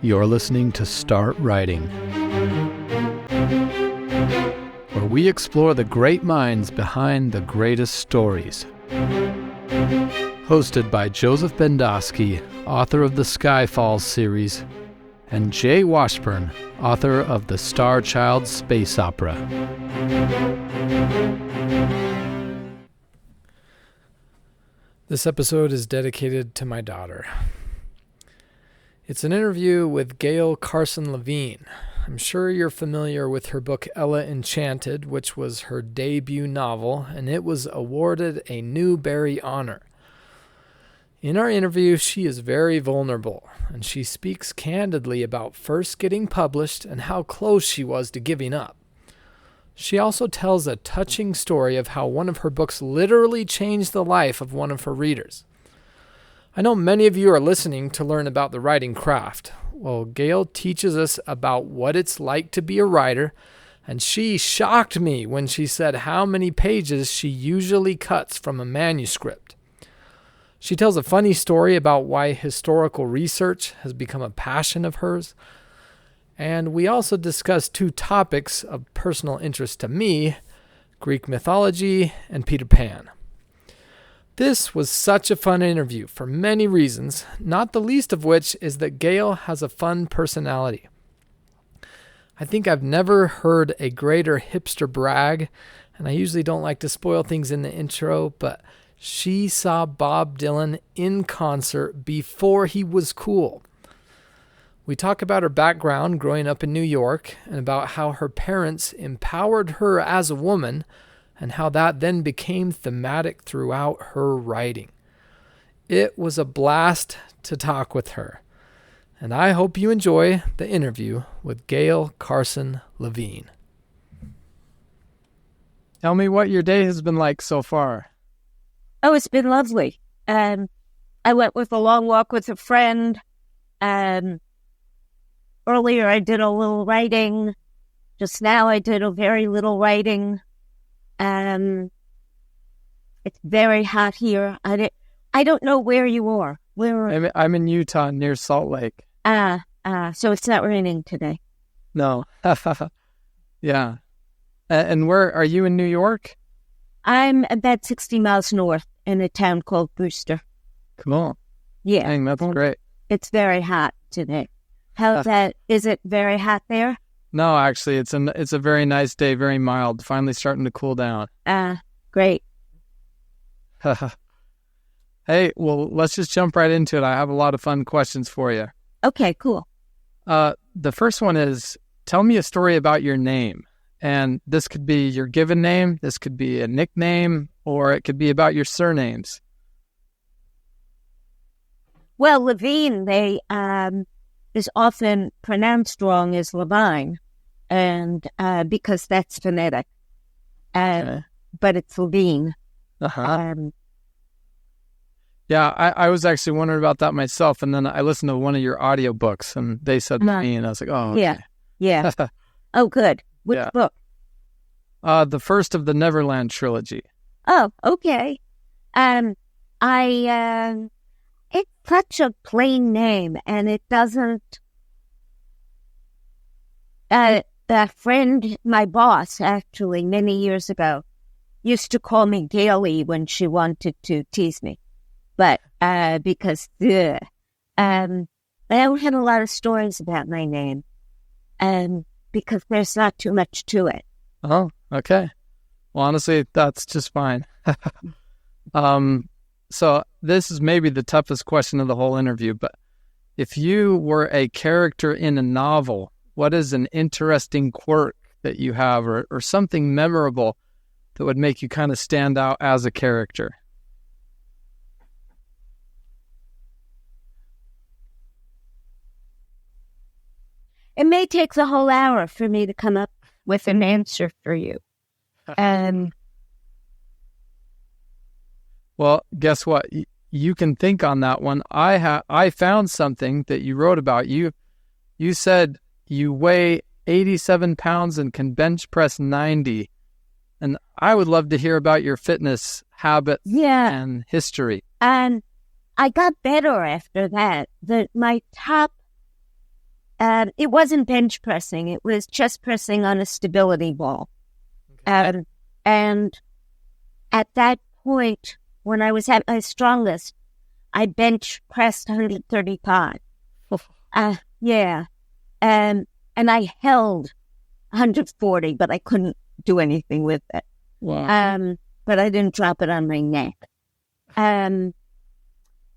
You're listening to Start Writing, where we explore the great minds behind the greatest stories. Hosted by Joseph Bendosky, author of the Skyfalls series, and Jay Washburn, author of the Star Child space opera. This episode is dedicated to my daughter. It's an interview with Gail Carson Levine. I'm sure you're familiar with her book Ella Enchanted, which was her debut novel, and it was awarded a Newbery Honor. In our interview, she is very vulnerable, and she speaks candidly about first getting published and how close she was to giving up. She also tells a touching story of how one of her books literally changed the life of one of her readers. I know many of you are listening to learn about the writing craft. Well, Gail teaches us about what it's like to be a writer, and she shocked me when she said how many pages she usually cuts from a manuscript. She tells a funny story about why historical research has become a passion of hers. And we also discuss two topics of personal interest to me, Greek mythology and Peter Pan. This was such a fun interview for many reasons, not the least of which is that Gail has a fun personality. I think I've never heard a greater hipster brag, and I usually don't like to spoil things in the intro, but she saw Bob Dylan in concert before he was cool. We talk about her background growing up in New York and about how her parents empowered her as a woman and how that then became thematic throughout her writing. It was a blast to talk with her, and I hope you enjoy the interview with Gail Carson Levine. Tell me what your day has been like so far. Oh, it's been lovely. I went with a long walk with a friend. Earlier, I did a little writing. Just now, I did a very little writing. It's very hot here. I don't know where you are. I'm in Utah, near Salt Lake. So it's not raining today. No. Yeah. And where are you in New York? I'm about 60 miles north in a town called Brewster. Cool. Yeah. Dang, that's great. It's very hot today. How's that? Is it very hot there? No, actually, it's a very nice day, very mild, finally starting to cool down. Great. Hey, well, let's just jump right into it. I have a lot of fun questions for you. Okay, cool. The first one is, tell me a story about your name. And this could be your given name, this could be a nickname, or it could be about your surnames. Well, Levine, is often pronounced wrong as Levine, and because that's phonetic. Okay. But it's Levine. Uh-huh. Yeah, I was actually wondering about that myself, and then I listened to one of your audiobooks, and they said Levine, and I was like, oh, okay. Yeah. Oh, good. Which book? The first of the Neverland trilogy. Oh, okay. It's such a plain name, and it doesn't. A friend, my boss, actually, many years ago, used to call me Gaily when she wanted to tease me. But because I don't have a lot of stories about my name, because there's not too much to it. Oh, okay. Well, honestly, that's just fine. So this is maybe the toughest question of the whole interview, but if you were a character in a novel, what is an interesting quirk that you have or something memorable that would make you kind of stand out as a character? It may take the whole hour for me to come up with an answer for you. Well, guess what? You can think on that one. I found something that you wrote about. You said you weigh 87 pounds and can bench press 90. And I would love to hear about your fitness habits and history. I got better after that. My top, it wasn't bench pressing. It was chest pressing on a stability ball. Okay. And at that point, when I was at my strongest, I bench pressed 135. Yeah. And I held 140, but I couldn't do anything with it. Wow. But I didn't drop it on my neck.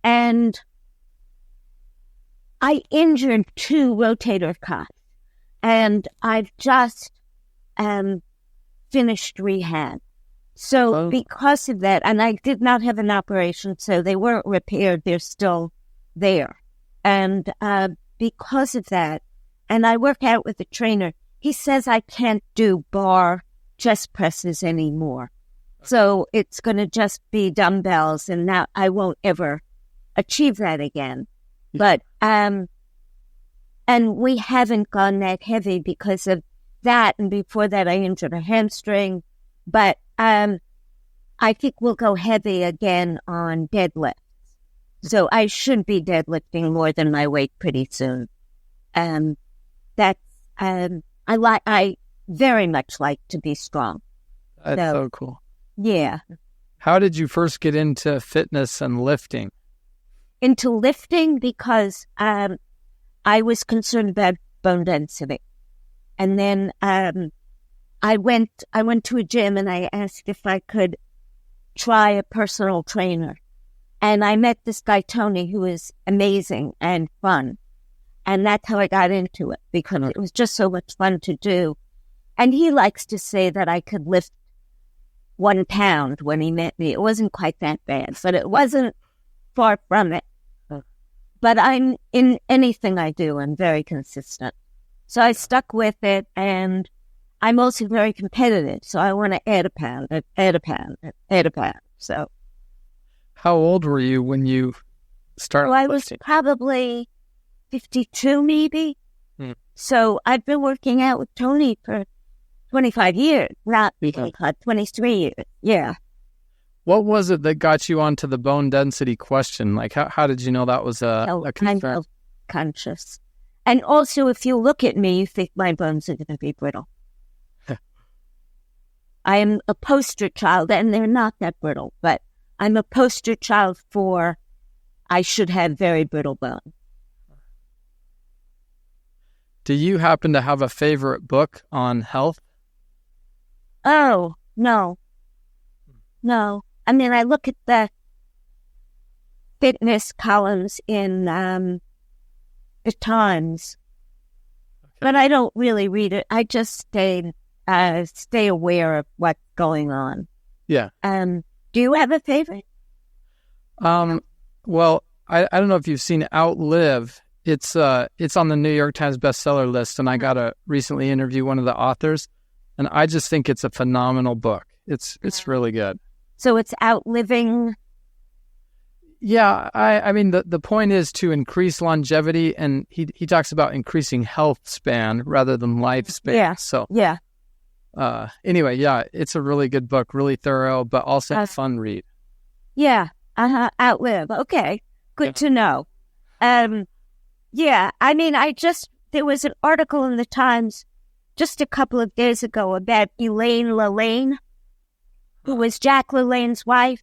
And I injured 2 rotator cuffs, and I've just finished rehab. So because of that, and I did not have an operation, so they weren't repaired. They're still there. And because of that, and I work out with a trainer, he says I can't do bar chest presses anymore. So it's going to just be dumbbells, and now I won't ever achieve that again. But, and we haven't gone that heavy because of that. And before that, I injured a hamstring. But I think we'll go heavy again on deadlifts. So I should be deadlifting more than my weight pretty soon. I very much like to be strong. That's so cool. Yeah. How did you first get into fitness and lifting? Into lifting because I was concerned about bone density. And then I went to a gym and I asked if I could try a personal trainer. And I met this guy, Tony, who was amazing and fun. And that's how I got into it, because it was just so much fun to do. And he likes to say that I could lift 1 pound when he met me. It wasn't quite that bad, but it wasn't far from it. But I'm in anything I do, I'm very consistent. So I stuck with it, and I'm also very competitive. So I want to add a pound, add a pound, add a pound. So, how old were you when you started I lifting? was probably 52, maybe. So I've been working out with Tony for 25 years, not 25, 23 years. Yeah. What was it that got you onto the bone density question? Like, how did you know that was a concern? I'm self-conscious. And also, if you look at me, you think my bones are going to be brittle. I am a poster child, and they're not that brittle, but I'm a poster child for I should have very brittle bones. Do you happen to have a favorite book on health? Oh, no. No. I mean, I look at the fitness columns in the Times, but I don't really read it. I just stay aware of what's going on. Yeah. Do you have a favorite? Well, I don't know if you've seen Outlive. It's on the New York Times bestseller list, and I got to recently interview one of the authors, and I just think it's a phenomenal book. It's really good. So it's outliving. Yeah, I mean the point is to increase longevity, and he talks about increasing health span rather than lifespan. Yeah. So yeah. Anyway, yeah, it's a really good book, really thorough, but also a fun read. Yeah. Outlive. Okay. Good to know. Yeah. I mean, there was an article in the Times just a couple of days ago about Elaine LaLanne, who was Jack LaLanne's wife.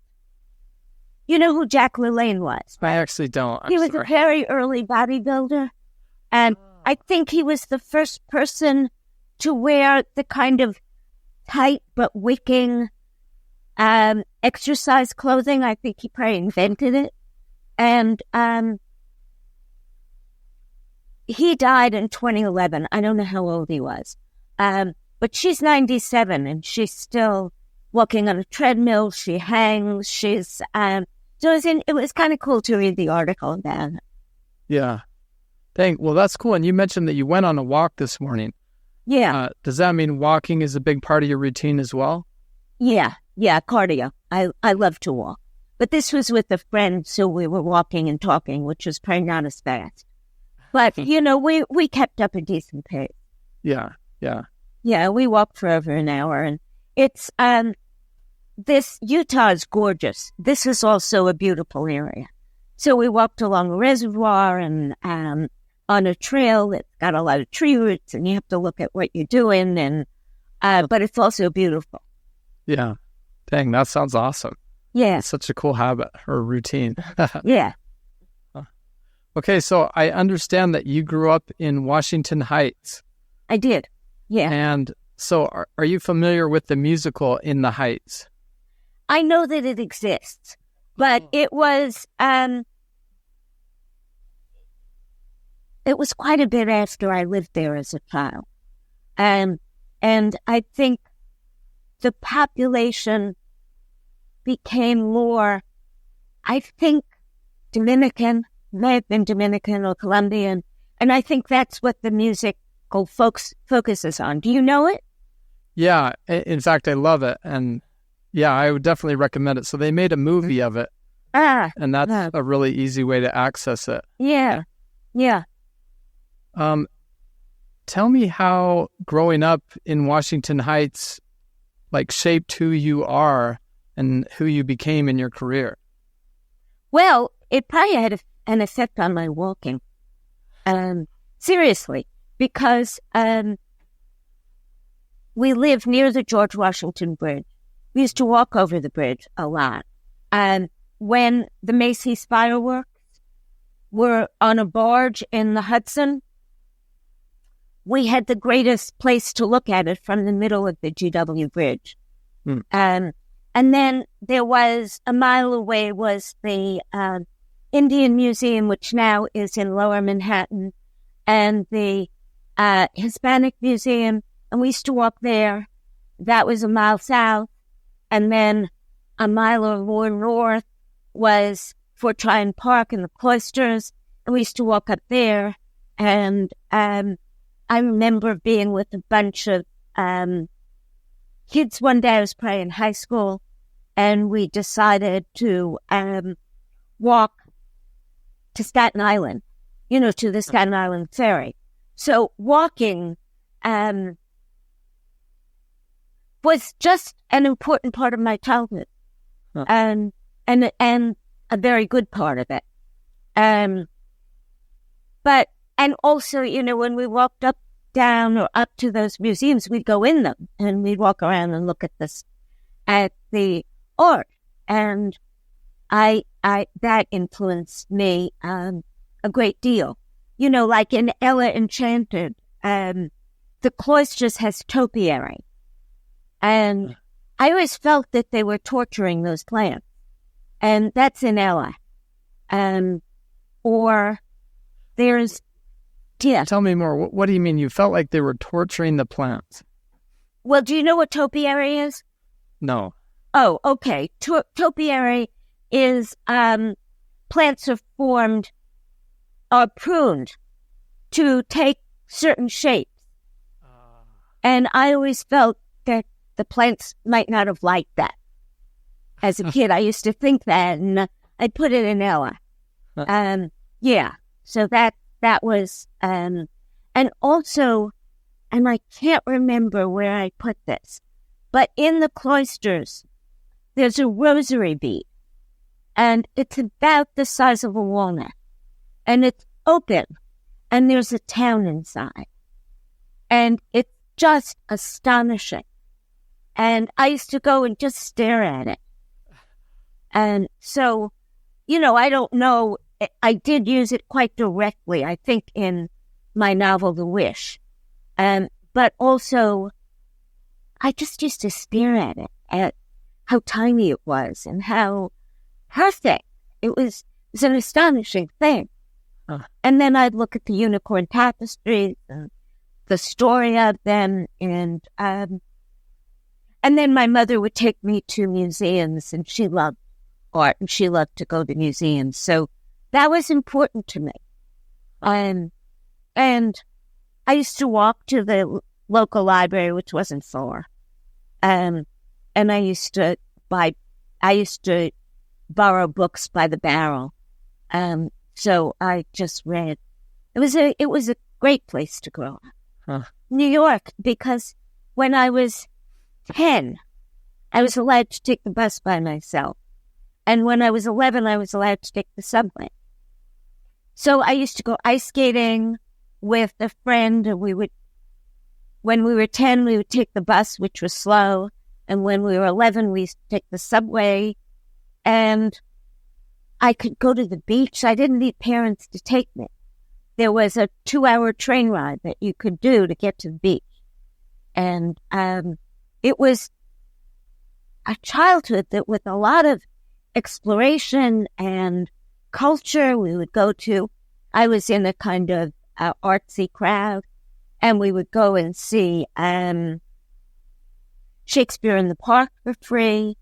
You know who Jack LaLanne was, right? I actually don't. He was a very early bodybuilder. And I think he was the first person to wear the kind of tight but wicking exercise clothing. I think he probably invented it. And he died in 2011. I don't know how old he was. But she's 97 and she's still walking on a treadmill. She hangs. She's so it was kind of cool to read the article about it. Yeah. Well, that's cool. And you mentioned that you went on a walk this morning. Yeah. Does that mean walking is a big part of your routine as well? Yeah. Yeah. Cardio. I love to walk. But this was with a friend, so we were walking and talking, which was probably not as fast. But, we kept up a decent pace. Yeah. Yeah. Yeah. We walked for over an hour. And it's, Utah is gorgeous. This is also a beautiful area. So we walked along a reservoir and on a trail that's got a lot of tree roots, and you have to look at what you're doing, and but it's also beautiful. Yeah. Dang, that sounds awesome. Yeah. It's such a cool habit or routine. Yeah. Okay, so I understand that you grew up in Washington Heights. I did. Yeah. And so are you familiar with the musical In the Heights? I know that it exists, but it was quite a bit after I lived there as a child. And I think the population became more, I think, Dominican, may have been Dominican or Colombian, and I think that's what the musical focuses on. Do you know it? Yeah, in fact, I love it, and yeah, I would definitely recommend it. So they made a movie of it, and that's a really easy way to access it. Yeah, yeah. Tell me how growing up in Washington Heights, like, shaped who you are and who you became in your career. Well, it probably had an effect on my walking. Seriously, because we lived near the George Washington Bridge. We used to walk over the bridge a lot. When the Macy's fireworks were on a barge in the Hudson, we had the greatest place to look at it from the middle of the GW Bridge. And then there was, a mile away was the Indian Museum, which now is in Lower Manhattan, and the Hispanic Museum, and we used to walk there. That was a mile south. And then a mile or more north was Fort Tryon Park and the cloisters, and we used to walk up there. And I remember being with a bunch of kids one day. I was probably in high school, and we decided to walk to Staten Island, to the Staten Island Ferry. So walking was just an important part of my childhood, and a very good part of it. And also, when we walked down or up to those museums, we'd go in them and we'd walk around and look at the art. And that influenced me a great deal. Like in Ella Enchanted, the cloisters has topiary. And I always felt that they were torturing those plants. And that's in Ella. Or there's, yeah. Tell me more. What do you mean? You felt like they were torturing the plants? Well, do you know what topiary is? No. Oh, okay. Topiary is plants are pruned to take certain shapes. And I always felt that the plants might not have liked that. As a kid, I used to think that, and I put it in Ella. Yeah. So that was, and also, and I can't remember where I put this, but in the cloisters, there's a rosary bead, and it's about the size of a walnut, and it's open, and there's a town inside, and it's just astonishing. And I used to go and just stare at it. And so, I don't know, I did use it quite directly, I think, in my novel, The Wish. But also, I just used to stare at it, at how tiny it was and how perfect. It was an astonishing thing. And then I'd look at the unicorn tapestries and the story of them, and then my mother would take me to museums, and she loved art, and she loved to go to museums. So that was important to me. And I used to walk to the local library, which wasn't far. And I used to borrow books by the barrel. So I just read. It was a great place to grow up. New York, because when I was 10, I was allowed to take the bus by myself. And when I was 11, I was allowed to take the subway. So I used to go ice skating with a friend, and when we were 10, we would take the bus, which was slow. And when we were 11, we used to take the subway. And I could go to the beach. I didn't need parents to take me. There was a 2-hour train ride that you could do to get to the beach. And it was a childhood that with a lot of exploration and culture. We would go to, I was in a kind of artsy crowd, and we would go and see Shakespeare in the Park for free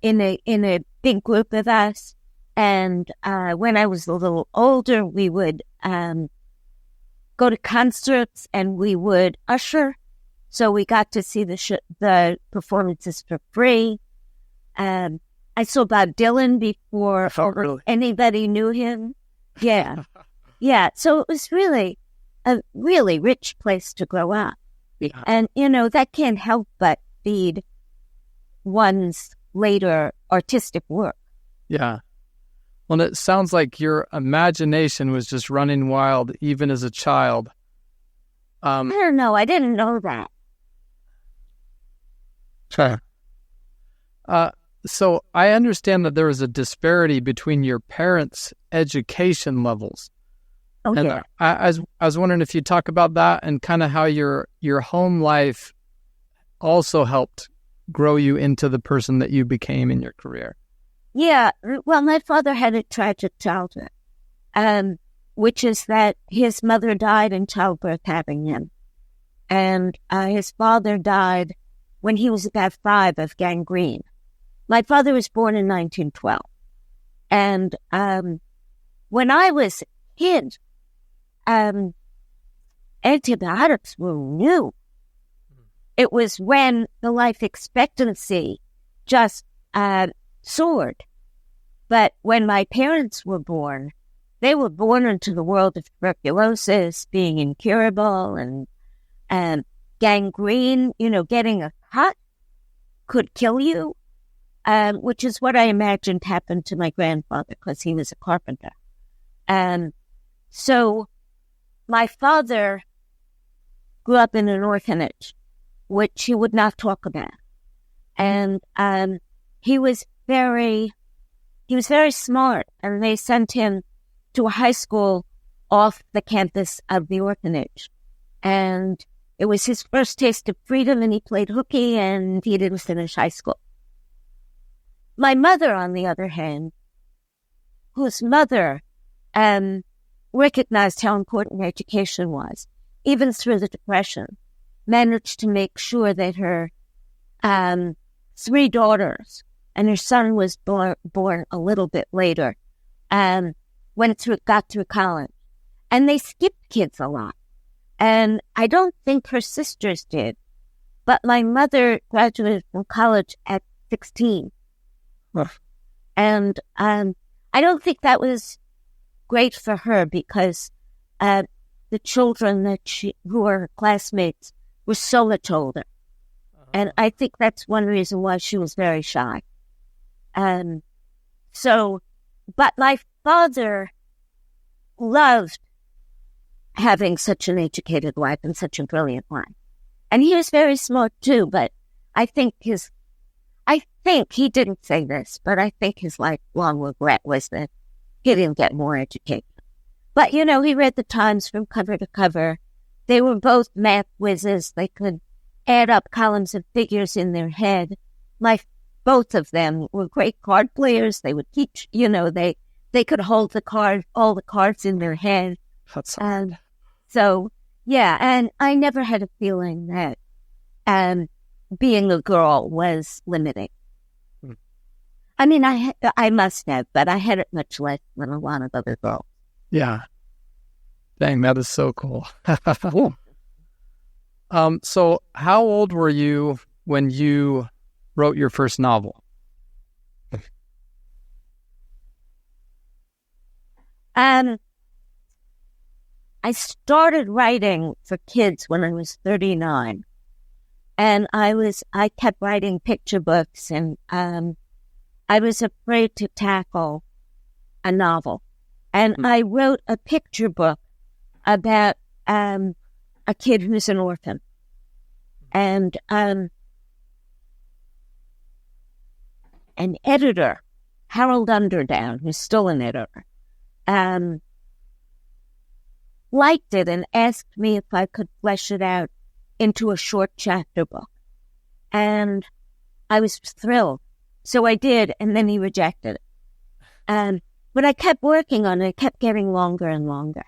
in a big group of us. And when I was a little older, we would go to concerts, and we would usher. So we got to see the performances for free. I saw Bob Dylan before anybody knew him. Yeah. Yeah. So it was really a really rich place to grow up. Yeah. And, that can't help but feed one's later artistic work. Yeah. Well, it sounds like your imagination was just running wild even as a child. I don't know. I didn't know that. Sure. So I understand that there was a disparity between your parents' education levels. Oh, and yeah. I was wondering if you'd talk about that and kind of how your home life also helped grow you into the person that you became in your career. Yeah. Well, my father had a tragic childhood, which is that his mother died in childbirth having him. And his father died when he was about 5 of gangrene. My father was born in 1912. And when I was a kid, antibiotics were new. It was when the life expectancy just soared. But when my parents were born, they were born into the world of tuberculosis, being incurable, and gangrene, getting a cut could kill you, which is what I imagined happened to my grandfather because he was a carpenter. So my father grew up in an orphanage, which he would not talk about. And he was very smart, and they sent him to a high school off the campus of the orphanage. And it was his first taste of freedom, and he played hooky, and he didn't finish high school. My mother, on the other hand, whose mother recognized how important education was, even through the Depression, managed to make sure that her 3 daughters, and her son was born a little bit later, got through college. And they skipped kids a lot. And I don't think her sisters did. But my mother graduated from college at 16. Huh. And I don't think that was great for her because the children who were her classmates were so much older. And I think that's one reason why she was very shy. But my father loved having such an educated wife and such a brilliant wife. And he was very smart too, but I think he didn't say this, but I think his lifelong regret was that he didn't get more education. But, he read the Times from cover to cover. They were both math whizzes. They could add up columns of figures in their head. Both of them were great card players. They would teach, they could hold all the cards in their head. That's So, yeah, and I never had a feeling that being a girl was limiting. I mean, I must have, but I had it much less than a lot of other girls. Yeah. Dang, that is so cool. So how old were you when you wrote your first novel? I started writing for kids when I was 39, and I kept writing picture books, and I I was afraid to tackle a novel. And I wrote a picture book about a kid who's an orphan. And an editor, Harold Underdown, who's still an editor, liked it and asked me if I could flesh it out into a short chapter book. And I was thrilled. So I did, and then he rejected it. But I kept working on it. It kept getting longer and longer.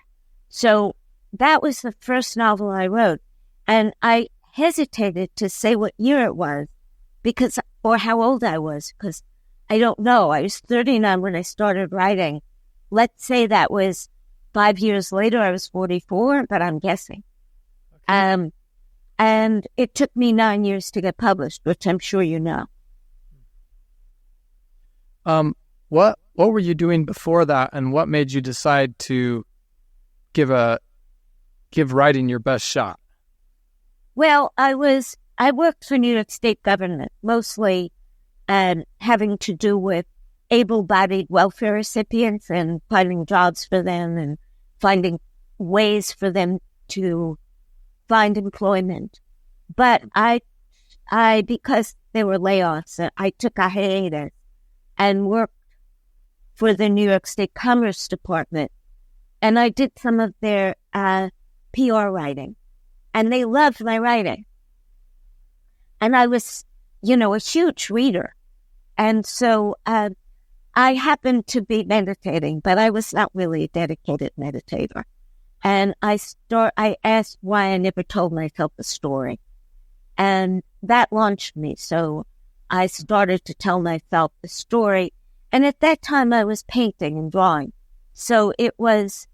So that was the first novel I wrote. And I hesitated to say what year it was or how old I was, because I don't know. I was 39 when I started writing. Let's say that was 5 years later. I was 44, but I'm guessing. Okay. And it took me 9 years to get published, which I'm sure you know. What were you doing before that, and what made you decide to give writing your best shot? Well, I worked for New York State government, mostly having to do with able-bodied welfare recipients and finding jobs for them and finding ways for them to find employment. But I because there were layoffs, I took a hiatus and worked for the New York State Commerce Department. And I did some of their PR writing. And they loved my writing. And I was, a huge reader. And so I happened to be meditating, but I was not really a dedicated meditator. And I asked why I never told myself the story. And that launched me. So I started to tell myself the story. And at that time, I was painting and drawing. So it was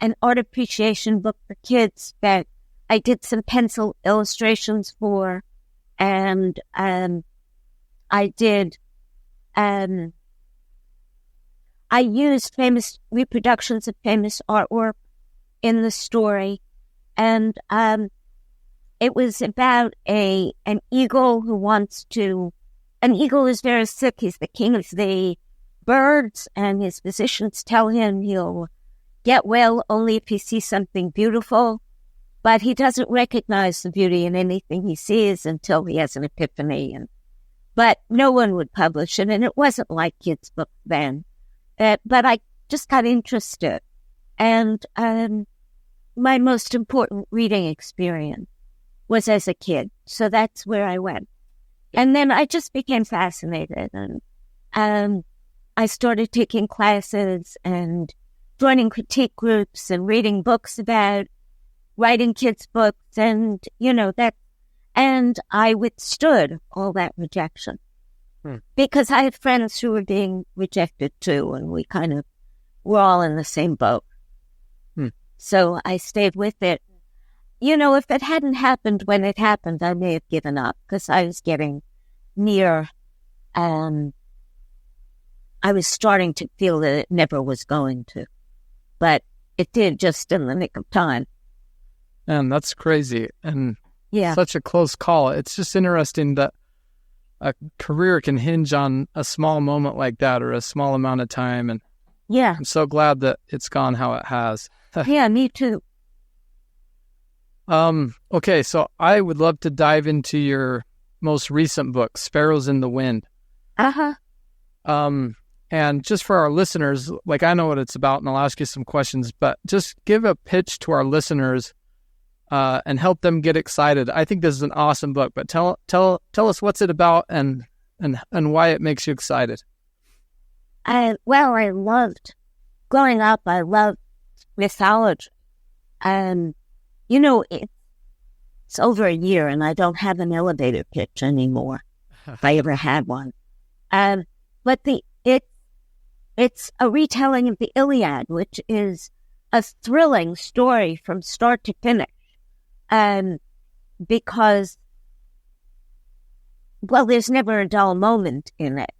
an art appreciation book for kids that I did some pencil illustrations for. And I used famous reproductions of famous artwork in the story. And it was about an eagle an eagle is very sick. He's the king of the birds, and his physicians tell him he'll get well only if he sees something beautiful. But he doesn't recognize the beauty in anything he sees until he has an epiphany. But no one would publish it, and it wasn't like kids' books then. But I just got interested. And my most important reading experience was as a kid. So that's where I went. And then I just became fascinated. And I started taking classes and joining critique groups and reading books about writing kids' books and, that. And I withstood all that rejection because I had friends who were being rejected too. And we kind of were all in the same boat. So I stayed with it. If it hadn't happened when it happened, I may have given up because I was getting near, I was starting to feel that it never was going to. But it did just in the nick of time. And that's crazy. And yeah, such a close call. It's just interesting that a career can hinge on a small moment like that or a small amount of time. And yeah, I'm so glad that it's gone how it has. Yeah, me too. Okay, so I would love to dive into your most recent book, Sparrows in the Wind. Uh-huh. And just for our listeners, I know what it's about, and I'll ask you some questions, but just give a pitch to our listeners and help them get excited. I think this is an awesome book, but tell us what's it about and why it makes you excited. Growing up, I loved mythology. It's over a year and I don't have an elevator pitch anymore, if I ever had one. But it's a retelling of the Iliad, which is a thrilling story from start to finish. Because, there's never a dull moment in it.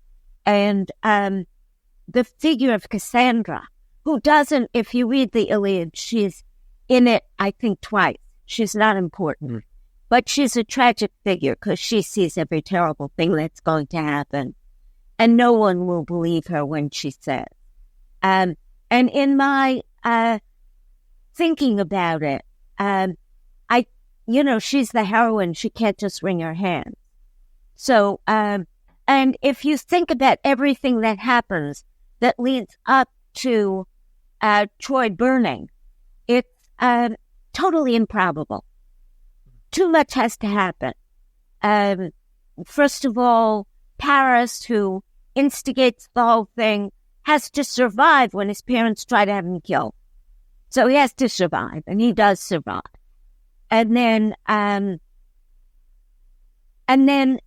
And the figure of Cassandra, who doesn't, if you read the Iliad, she's in it, I think, twice. She's not important. But she's a tragic figure because she sees every terrible thing that's going to happen. and no one will believe her when she says. And in my thinking about it, she's the heroine. She can't just wring her hands. So, and if you think about everything that happens that leads up to Troy burning, it's totally improbable. Too much has to happen. First of all, Paris, who instigates the whole thing, has to survive when his parents try to have him killed. So he has to survive, and he does survive. And then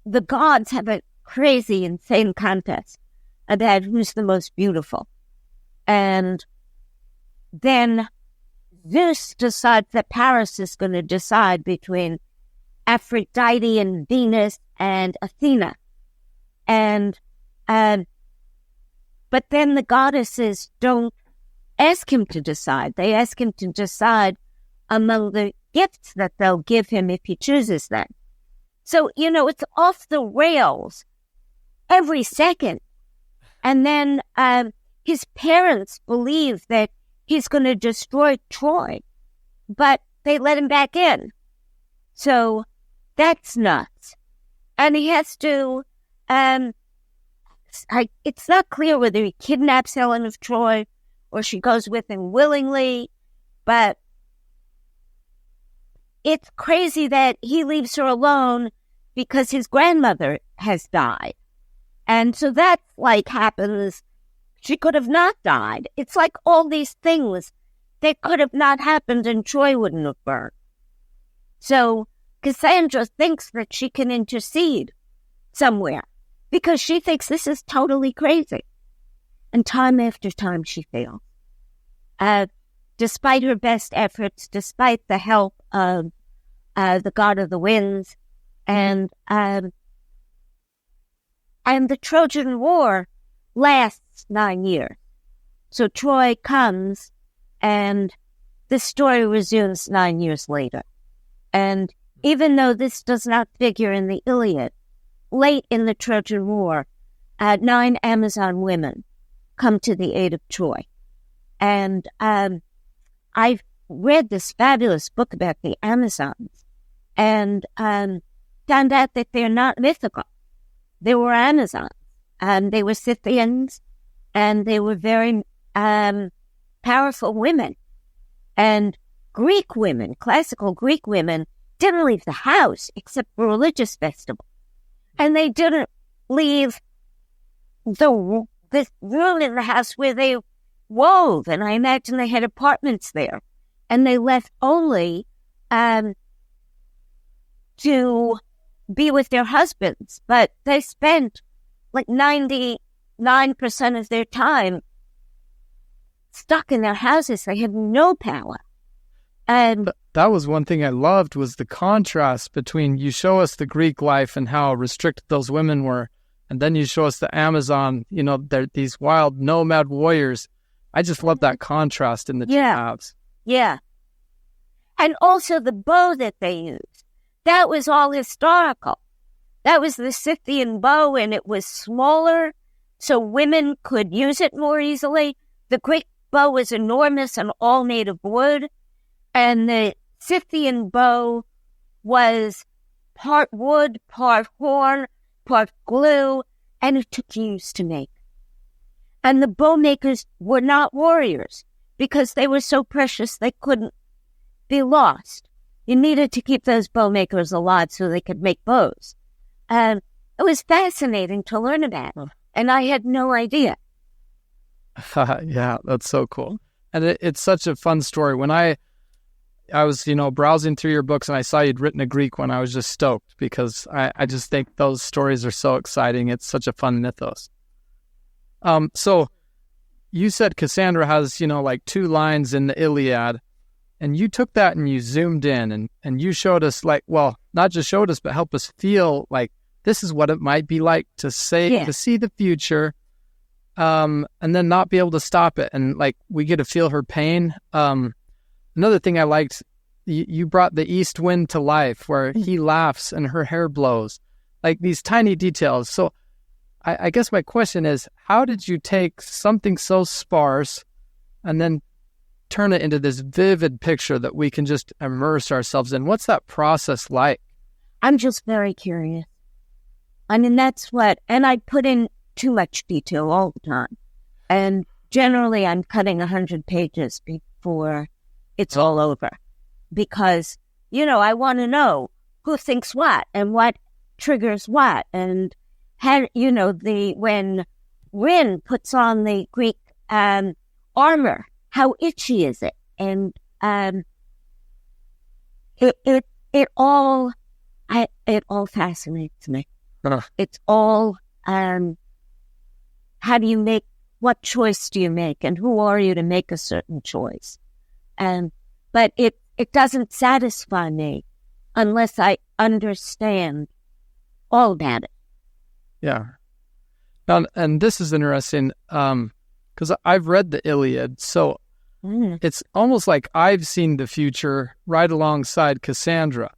the gods have a crazy, insane contest about who's the most beautiful. And then Zeus decides that Paris is going to decide between Aphrodite and Venus and Athena. And but then the goddesses don't ask him to decide. They ask him to decide among the gifts that they'll give him if he chooses them. So, it's off the rails every second. And then his parents believe that he's going to destroy Troy, but they let him back in. So that's nuts. And he has to, it's not clear whether he kidnaps Helen of Troy or she goes with him willingly, but it's crazy that he leaves her alone because his grandmother has died. And so that, happens. She could have not died. It's like all these things that could have not happened and Troy wouldn't have burned. So Cassandra thinks that she can intercede somewhere because she thinks this is totally crazy. And time after time she fails. Despite her best efforts, despite the help of the god of the winds, and the Trojan War lasts 9 years. So Troy comes, and the story resumes 9 years later. And even though this does not figure in the Iliad, late in the Trojan War, 9 Amazon women come to the aid of Troy. And I've read this fabulous book about the Amazons and found out that they're not mythical. They were Amazons, and they were Scythians, and they were very powerful women. And Greek women, classical Greek women, didn't leave the house except for religious festivals. And they didn't leave this room in the house where they wove, and I imagine they had apartments there. And they left only to be with their husbands, but they spent 99% of their time stuck in their houses. They had no power. And that was one thing I loved, was the contrast between, you show us the Greek life and how restricted those women were, and then you show us the Amazon, they're these wild nomad warriors. I just love that contrast in the two halves. Yeah. And also the bow that they used. That was all historical. That was the Scythian bow, and it was smaller, so women could use it more easily. The Greek bow was enormous and all made of wood, and the Scythian bow was part wood, part horn, part glue, and it took years to make. And the bow makers were not warriors because they were so precious they couldn't be lost. You needed to keep those bow makers alive so they could make bows. And it was fascinating to learn about, and I had no idea. Yeah, that's so cool. And it's such a fun story. When I was, browsing through your books and I saw you'd written a Greek one, I was just stoked because I just think those stories are so exciting. It's such a fun mythos. So you said Cassandra has, 2 lines in the Iliad, and you took that and you zoomed in and you showed us not just showed us, but helped us feel like this is what it might be like to to see the future, and then not be able to stop it. And we get to feel her pain. Another thing I liked, you brought the east wind to life where he laughs and her hair blows, these tiny details. So I guess my question is, how did you take something so sparse and then turn it into this vivid picture that we can just immerse ourselves in? What's that process like? I'm just very curious. I mean, and I put in too much detail all the time. And generally, I'm cutting 100 pages before it's all over. Because, I want to know who thinks what and what triggers what. And, how, when Rin puts on the Greek armor, how itchy is it? And it all fascinates me. Uh-huh. It's all, what choice do you make, and who are you to make a certain choice? But it doesn't satisfy me unless I understand all about it. Yeah. And this is interesting, because I've read the Iliad, so it's almost like I've seen the future right alongside Cassandra.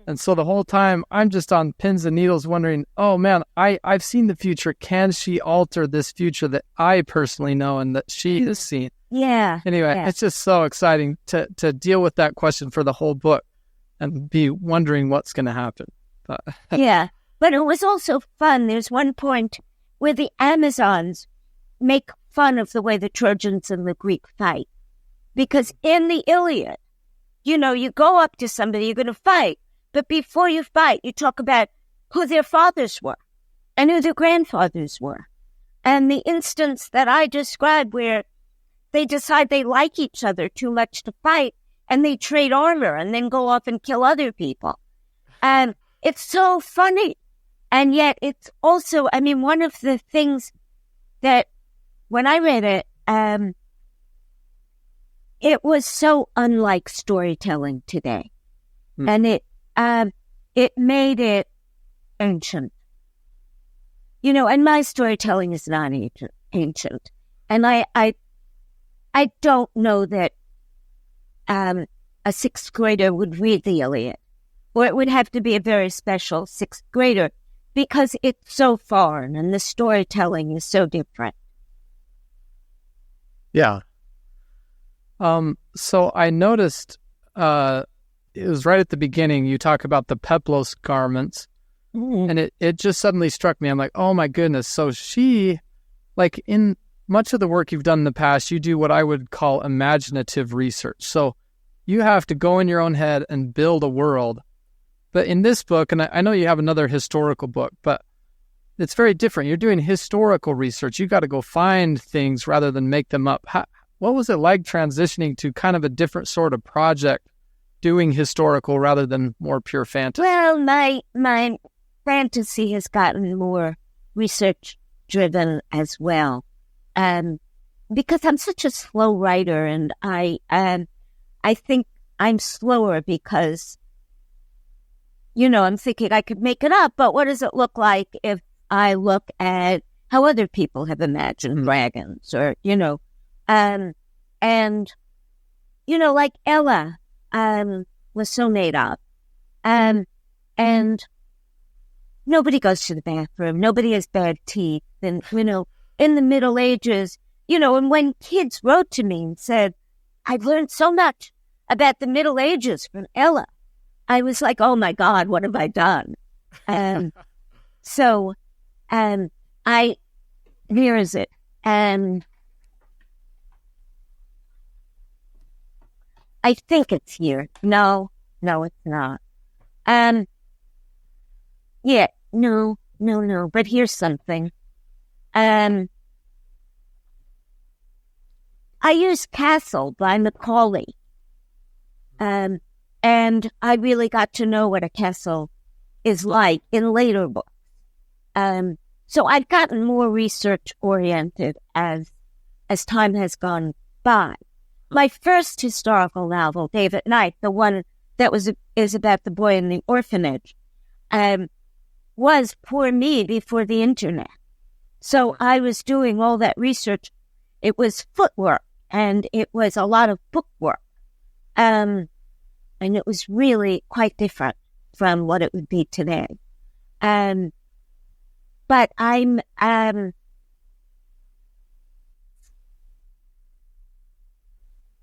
And so the whole time I'm just on pins and needles wondering, oh man, I've seen the future. Can she alter this future that I personally know and that she has seen? Yeah. Anyway, It's just so exciting to deal with that question for the whole book and be wondering what's going to happen. Yeah. But it was also fun. There's one point where the Amazons make fun of the way the Trojans and the Greek fight. Because in the Iliad, you go up to somebody, you're going to fight. But before you fight, you talk about who their fathers were and who their grandfathers were. And the instance that I described where they decide they like each other too much to fight and they trade armor and then go off and kill other people. And it's so funny. And yet it's also, one of the things that when I read it, it was so unlike storytelling today. And it made it ancient. And my storytelling is not ancient. And I don't know that a sixth grader would read the Iliad, or it would have to be a very special sixth grader because it's so foreign and the storytelling is so different. Yeah. So I noticed it was right at the beginning, you talk about the peplos garments, and it just suddenly struck me. I'm like, oh my goodness. So she, like in much of the work you've done in the past, you do what I would call imaginative research. So you have to go in your own head and build a world. But in this book, and I know you have another historical book, but it's very different. You're doing historical research. You got to go find things rather than make them up. What was it like transitioning to kind of a different sort of project, doing historical rather than more pure fantasy? Well, my fantasy has gotten more research-driven as well. Because I'm such a slow writer, and I think I'm slower because, I'm thinking I could make it up, but what does it look like if I look at how other people have imagined dragons, or, like Ella was so made up. And nobody goes to the bathroom. Nobody has bad teeth. And, in the Middle Ages, and when kids wrote to me and said, I've learned so much about the Middle Ages from Ella, I was like, oh my God, what have I done? So, here is it. I think it's here. No, it's not. Yeah, no. But here's something. I used Castle by Macaulay. And I really got to know what a castle is like in later books. So I've gotten more research-oriented as time has gone by. My first historical novel, Dave at Night, the one that is about the boy in the orphanage, was poor me before the internet. So I was doing all that research. It was footwork, and it was a lot of bookwork. And it was really quite different from what it would be today. but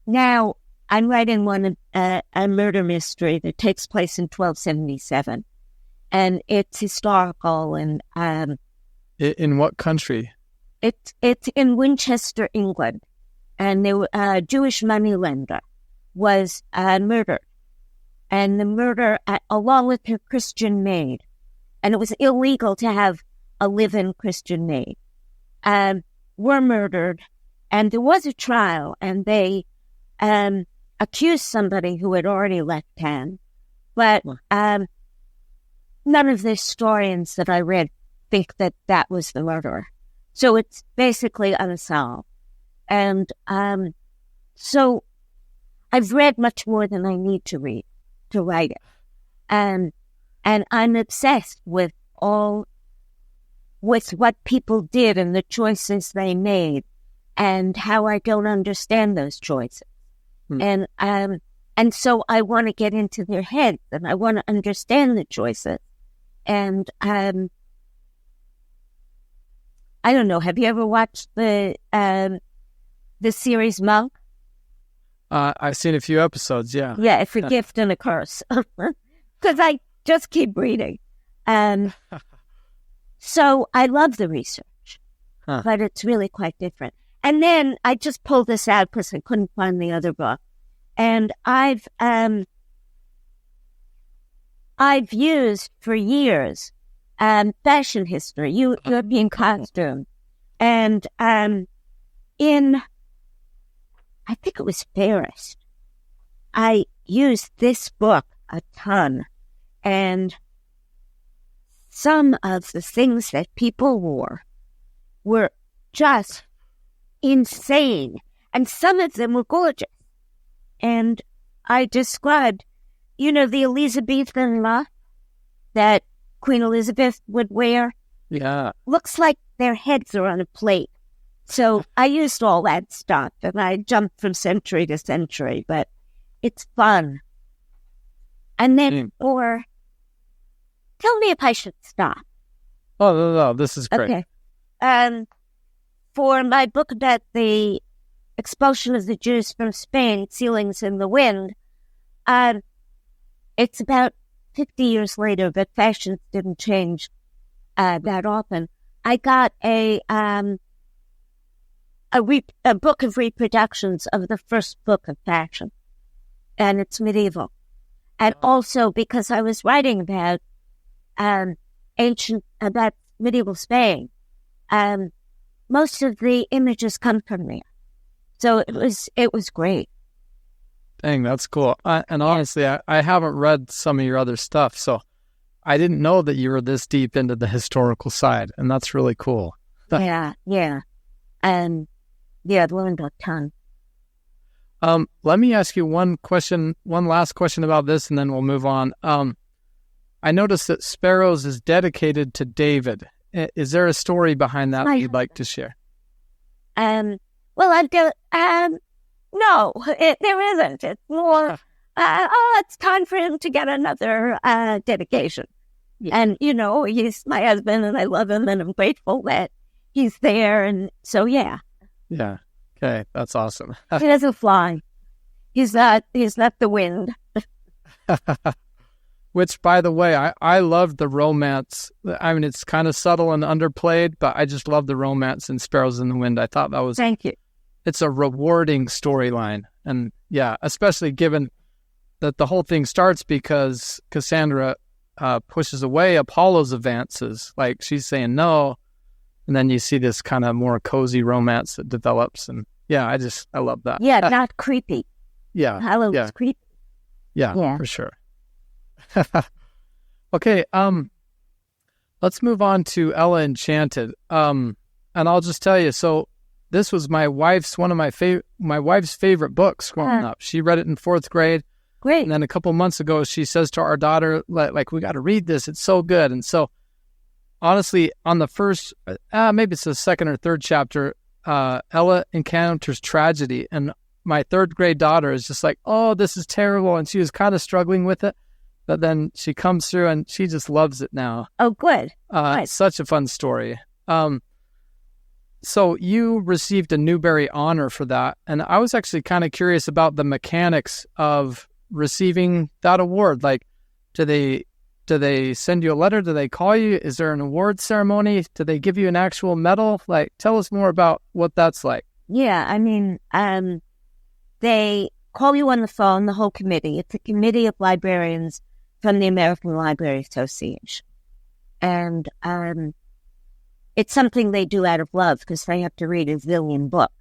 now I'm writing a murder mystery that takes place in 1277, and it's historical. And in what country? It's in Winchester, England, and a Jewish moneylender was murdered, and the murder, along with her Christian maid, and it was illegal to have a live-in Christian maid, were murdered, and there was a trial, and they accused somebody who had already left town, but none of the historians that I read think that that was the murderer. So it's basically unsolved. And so I've read much more than I need to read to write it. And I'm obsessed with what people did and the choices they made and how I don't understand those choices. And so I want to get into their heads and I want to understand the choices. And I don't know. Have you ever watched the series Monk? I've seen a few episodes. Yeah. Yeah, it's a gift and a curse because I just keep reading. So I love the research, but it's really quite different. And then I just pulled this out because I couldn't find the other book, and I've used for years fashion history, European costume, and in I think it was Paris, I used this book a ton, and some of the things that people wore were just insane, and some of them were gorgeous. And I described, the Elizabethan muff that Queen Elizabeth would wear. Yeah. Looks like their heads are on a plate. So I used all that stuff, and I jumped from century to century, but it's fun. And then, tell me if I should stop. Oh, no, this is great. Okay. For my book about the expulsion of the Jews from Spain, Ceilings in the Wind, it's about 50 years later, but fashions didn't change that often. I got a book of reproductions of the first book of fashion, and it's medieval. And also because I was writing about medieval Spain, most of the images come from there. So it was great. Dang, that's cool. And honestly, I haven't read some of your other stuff, so I didn't know that you were this deep into the historical side, and that's really cool. Yeah. I've learned a ton. Let me ask you one last question about this, and then we'll move on. I noticed that Sparrows is dedicated to David. Is there a story behind that you'd like to share? Well, I've got, no, there isn't. It's more, it's time for him to get another dedication. Yeah. And, he's my husband and I love him and I'm grateful that he's there. And so, yeah. Yeah. Okay. That's awesome. He doesn't fly. He's not the wind. Which, by the way, I love the romance. I mean, it's kind of subtle and underplayed, but I just love the romance in Sparrows in the Wind. I thought that was... Thank you. It's a rewarding storyline. And yeah, especially given that the whole thing starts because Cassandra pushes away Apollo's advances. Like, she's saying no. And then you see this kind of more cozy romance that develops. And yeah, I love that. Yeah, not creepy. Yeah. Apollo's creepy. Yeah, for sure. Okay, let's move on to Ella Enchanted. And I'll just tell you, so this was my wife's favorite books growing up. She read it in 4th grade. Great. And then a couple months ago, she says to our daughter, like, we got to read this. It's so good. And so, honestly, on the first, maybe it's the 2nd or 3rd chapter, Ella encounters tragedy. And my 3rd grade daughter is just like, oh, this is terrible. And she was kind of struggling with it. but then she comes through and she just loves it now. Oh, good. Good. Such a fun story. So you received a Newbery Honor for that, and I was actually kind of curious about the mechanics of receiving that award. Like, do they send you a letter? Do they call you? Is there an award ceremony? Do they give you an actual medal? Like, tell us more about what that's like. Yeah, I mean, they call you on the phone, the whole committee. It's a committee of librarians from the American Library Association. And it's something they do out of love because they have to read a zillion books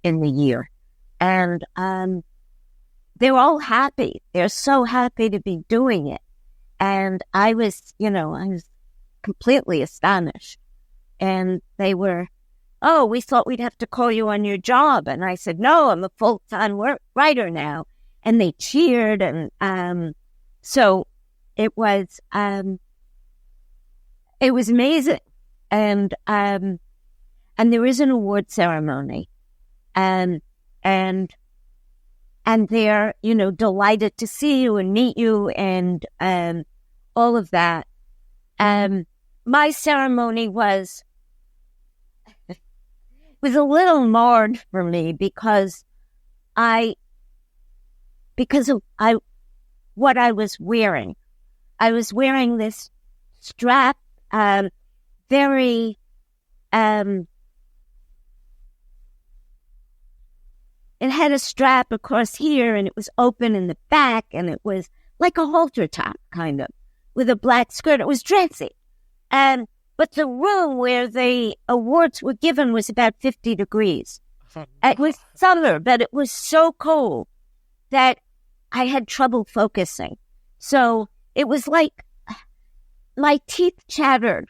in the year. And they're all happy. They're so happy to be doing it. And I was completely astonished. And they were, "Oh, we thought we'd have to call you on your job." And I said, "No, I'm a full-time writer now." And they cheered. And so it was amazing. And there is an award ceremony. And they're, delighted to see you and meet you and all of that. My ceremony was a little marred for me because of what I was wearing. I was wearing this strap, very it had a strap across here, and it was open in the back, and it was like a halter top, kind of, with a black skirt. It was dressy. But the room where the awards were given was about 50 degrees. It was summer, but it was so cold that I had trouble focusing. So it was like my teeth chattered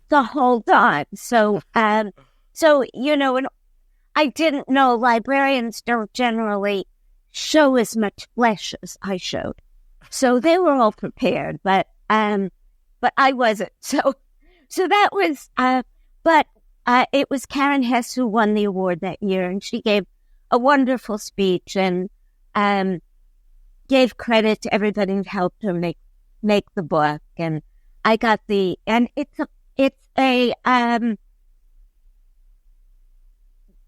the whole time. So and I didn't know librarians don't generally show as much flesh as I showed. So they were all prepared, but I wasn't. So that was, but it was Karen Hess who won the award that year, and she gave a wonderful speech and gave credit to everybody who helped her make the book. And I got and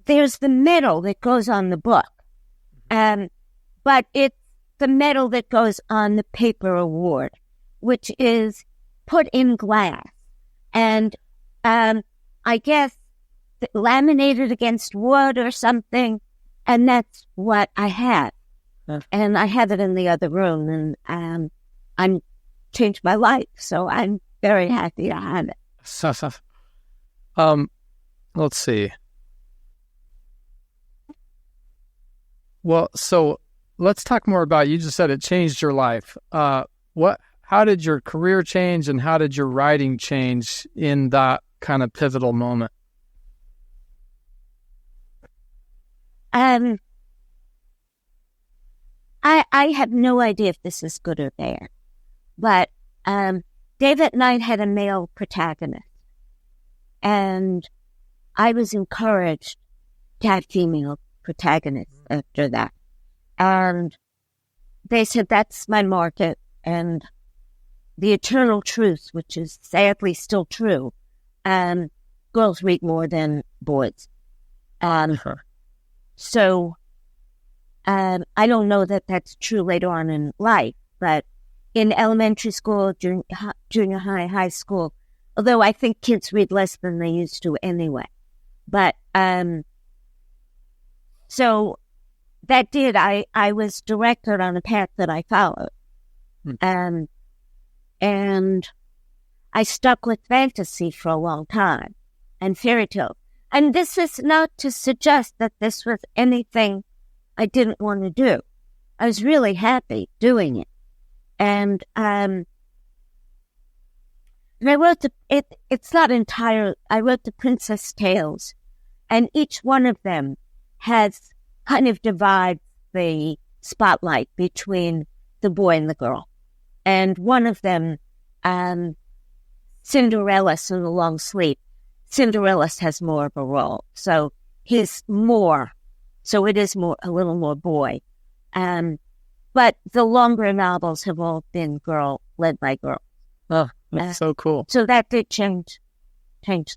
there's the medal that goes on the book, but it's the medal that goes on the paper award, which is put in glass. And I guess laminated against wood or something, and that's what I had. And I have it in the other room, and I'm changed my life, so I'm very happy to have it. Let's see. Well, so let's talk more about, you just said it changed your life. How did your career change, and how did your writing change in that kind of pivotal moment? I have no idea if this is good or bad, but David Knight had a male protagonist, and I was encouraged to have female protagonists after that. And they said that's my market, and the eternal truth, which is sadly still true, girls read more than boys. So I don't know that that's true later on in life, but in elementary school, junior high, high school, although I think kids read less than they used to anyway. But so that did, I was directed on a path that I followed. And I stuck with fantasy for a long time and fairy tales. And this is not to suggest that this was anything I didn't want to do. I was really happy doing it. And I wrote it's not entire, I wrote the Princess Tales, and each one of them has kind of divides the spotlight between the boy and the girl. And one of them, Cinderella's in the Long Sleep. Cinderella's has more of a role. So it is a little more boy. But the longer novels have all been led by girls. Oh, that's so cool. So that did change things.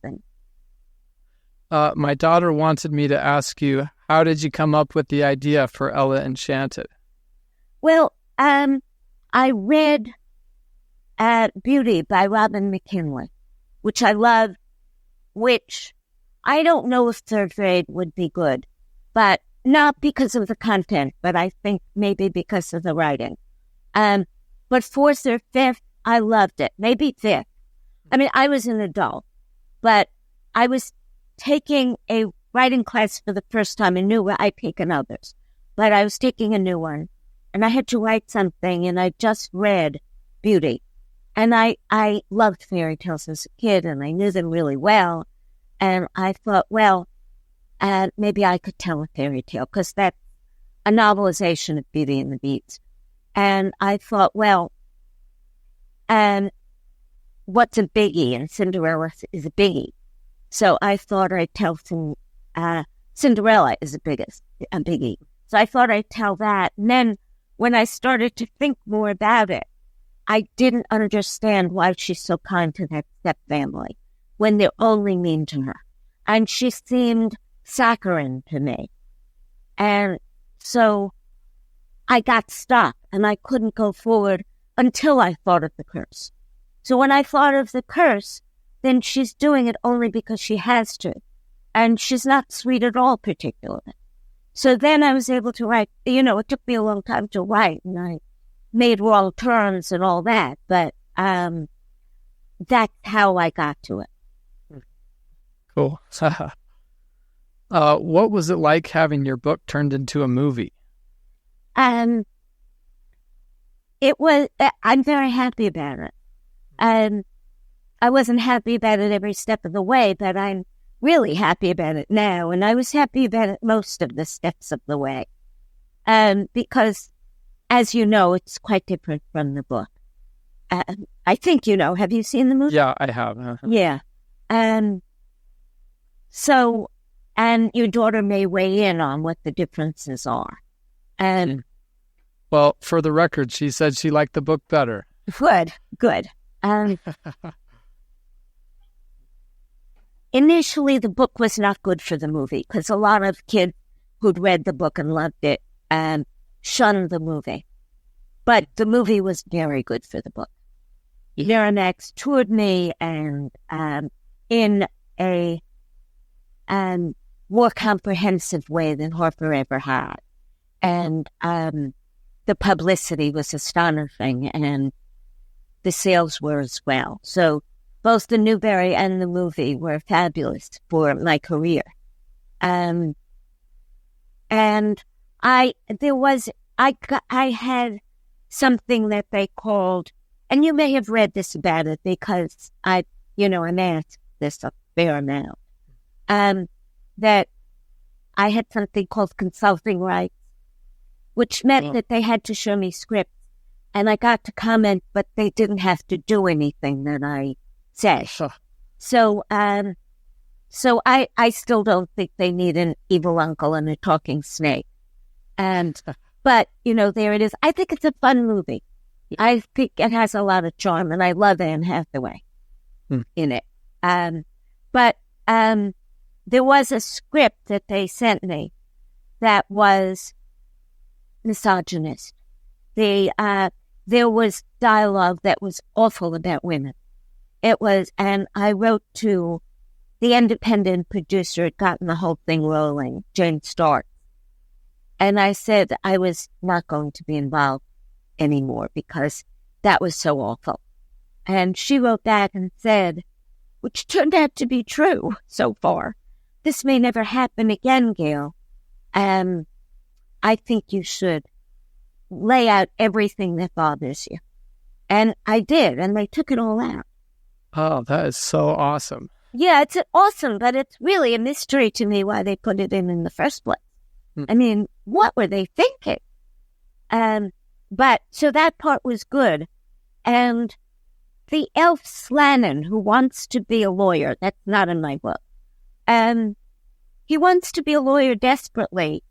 My daughter wanted me to ask you, how did you come up with the idea for Ella Enchanted? Well, I read Beauty by Robin McKinley, which I love, which I don't know if third grade would be good, but not because of the content, but I think maybe because of the writing. But fourth or fifth, I loved it. Maybe fifth. I mean, I was an adult, but I was taking a writing class for the first time, a new one. I'd taken others, but I was taking a new one, and I had to write something, and I just read Beauty. And I loved fairy tales as a kid, and I knew them really well. And I thought, well, maybe I could tell a fairy tale, because that's a novelization of Beauty and the Beast. And I thought, well, what's a biggie? And Cinderella is a biggie. So I thought I'd tell Cinderella is a biggie. So I thought I'd tell that. And then when I started to think more about it, I didn't understand why she's so kind to that stepfamily when they're only mean to her. And she seemed saccharine to me. And so I got stuck, and I couldn't go forward until I thought of the curse. So when I thought of the curse, then she's doing it only because she has to. And she's not sweet at all, particularly. So then I was able to write. It took me a long time to write, and I made wrong turns and all that, but that's how I got to it. Cool. What was it like having your book turned into a movie? It was. I'm very happy about it. I wasn't happy about it every step of the way, but I'm really happy about it now, and I was happy about it most of the steps of the way, because, as you know, it's quite different from the book. I think you know. Have you seen the movie? Yeah, I have. Yeah. So, and your daughter may weigh in on what the differences are. Well, for the record, she said she liked the book better. Good. Initially, the book was not good for the movie, because a lot of kids who'd read the book and loved it shunned the movie. But the movie was very good for the book. Miramax toured me, and in a more comprehensive way than Harper ever had. And the publicity was astonishing, and the sales were as well. So both the Newbery and the movie were fabulous for my career. And I had something that they called, and you may have read this about it because I'm asked this a fair amount, that I had something called consulting rights, which meant that they had to show me scripts, and I got to comment, but they didn't have to do anything that I said. So I still don't think they need an evil uncle and a talking snake. But, there it is. I think it's a fun movie. I think it has a lot of charm, and I love Anne Hathaway in it. But there was a script that they sent me that was misogynist. There was dialogue that was awful about women. It was, and I wrote to the independent producer had gotten the whole thing rolling, Jane Stark. And I said I was not going to be involved anymore because that was so awful. And she wrote back and said, which turned out to be true so far, this may never happen again, Gail. I think you should lay out everything that bothers you. And I did, and they took it all out. Oh, that is so awesome. Yeah, it's awesome, but it's really a mystery to me why they put it in the first place. I mean, what were they thinking? But so that part was good. And the elf Slannon, who wants to be a lawyer, that's not in my book. He wants to be a lawyer desperately,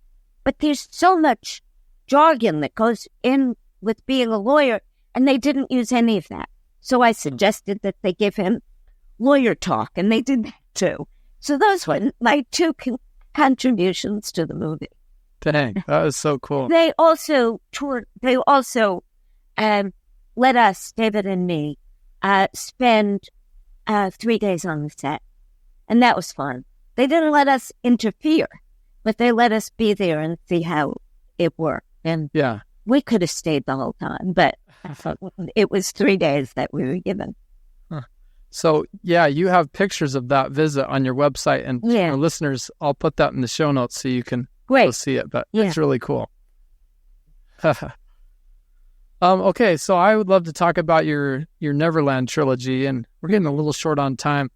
but there's so much jargon that goes in with being a lawyer, and they didn't use any of that. So I suggested that they give him lawyer talk, and they did that too. So those were my two contributions to the movie. Dang, that was so cool. They also let us, David and me, spend 3 days on the set. And that was fun. They didn't let us interfere, but they let us be there and see how it worked. And we could have stayed the whole time, but it was 3 days that we were given. So, you have pictures of that visit on your website, and our listeners, I'll put that in the show notes so you can go see it, but it's really cool. Okay, so I would love to talk about your Neverland trilogy, and we're getting a little short on time.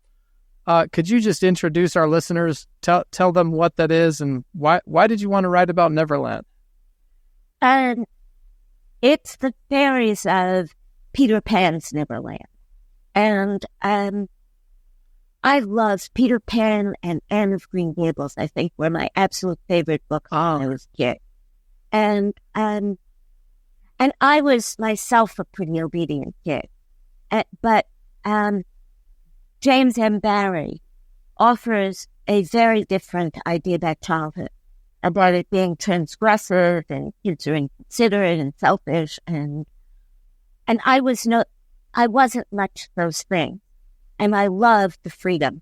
Could you just introduce our listeners, tell them what that is, and why did you want to write about Neverland? It's the fairies of Peter Pan's Neverland. And I love Peter Pan and Anne of Green Gables, I think, were my absolute favorite books when I was a kid. And I was myself a pretty obedient kid. But James M. Barrie offers a very different idea about childhood, about it being transgressive and kids are inconsiderate and selfish. And I wasn't much those things. And I loved the freedom.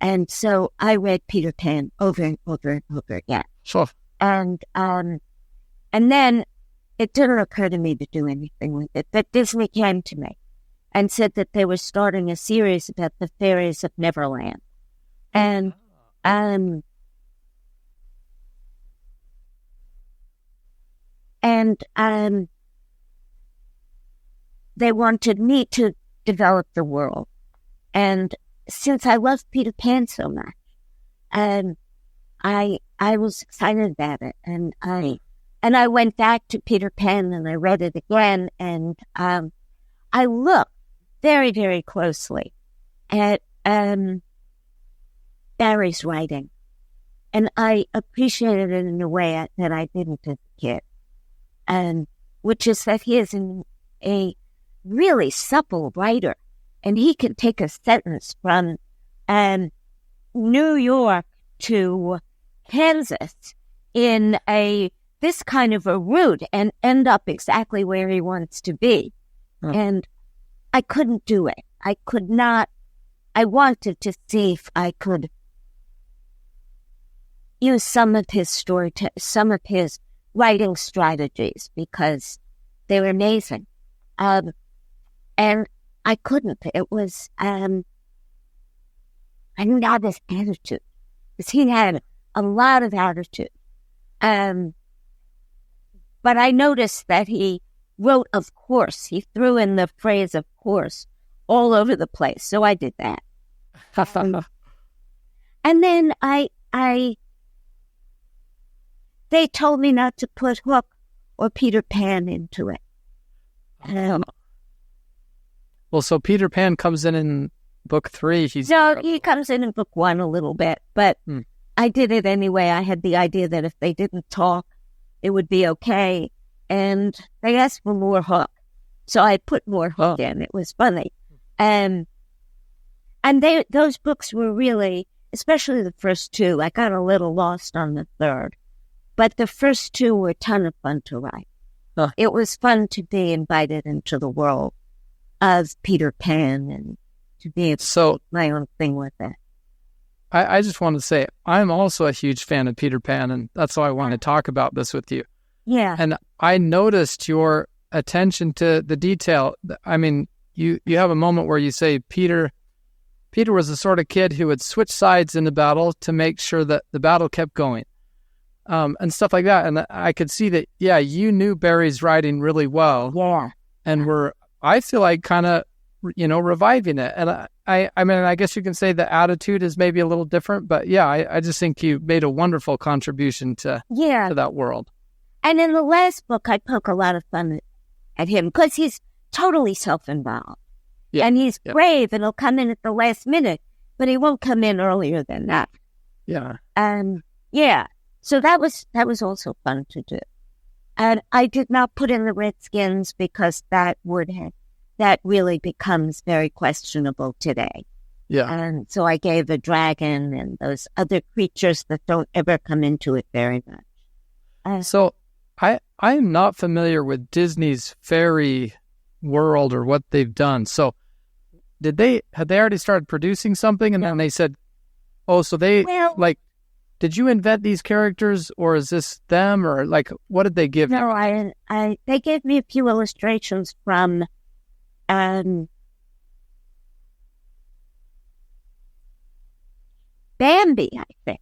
And so I read Peter Pan over and over and over again. Sure. And then it didn't occur to me to do anything with it. But Disney came to me and said that they were starting a series about the fairies of Neverland. And they wanted me to develop the world. And since I love Peter Pan so much, I was excited about it. And I went back to Peter Pan and I read it again. And I looked very, very closely at Barrie's writing. And I appreciated it in a way that I didn't as a kid. Which is that he is a really supple writer, and he can take a sentence from New York to Kansas in this kind of a route and end up exactly where he wants to be. And I couldn't do it. I could not. I wanted to see if I could use some of his some of his writing strategies, because they were amazing. And I couldn't. It was, I didn't have this attitude, because he had a lot of attitude. But I noticed that he wrote, of course. He threw in the phrase, of course, all over the place. So I did that. And then they told me not to put Hook or Peter Pan into it. Well, so Peter Pan comes in book 3. He comes in book 1 a little bit, but I did it anyway. I had the idea that if they didn't talk, it would be okay. And they asked for more Hook. So I put more Hook in. It was funny. And those books were really, especially the first 2, I got a little lost on the third. But the first 2 were a ton of fun to write. It was fun to be invited into the world of Peter Pan and to be able to do my own thing with it. I just want to say, I'm also a huge fan of Peter Pan, and that's why I want to talk about this with you. Yeah. And I noticed your attention to the detail. I mean, you have a moment where you say Peter was the sort of kid who would switch sides in the battle to make sure that the battle kept going. And stuff like that. And I could see that, you knew Barrie's writing really well. Yeah. And I feel like kind of, reviving it. And I mean, I guess you can say the attitude is maybe a little different, but I just think you made a wonderful contribution to that world. And in the last book, I poke a lot of fun at him because he's totally self-involved. Yeah. And he's brave and he'll come in at the last minute, but he won't come in earlier than that. Yeah. So that was also fun to do. And I did not put in the Redskins because that really becomes very questionable today. Yeah. And so I gave a dragon and those other creatures that don't ever come into it very much. So I am not familiar with Disney's fairy world or what they've done. So had they already started producing something and then they said, oh, so did you invent these characters or is this them or like, what did they give you? No, they gave me a few illustrations from, Bambi, I think.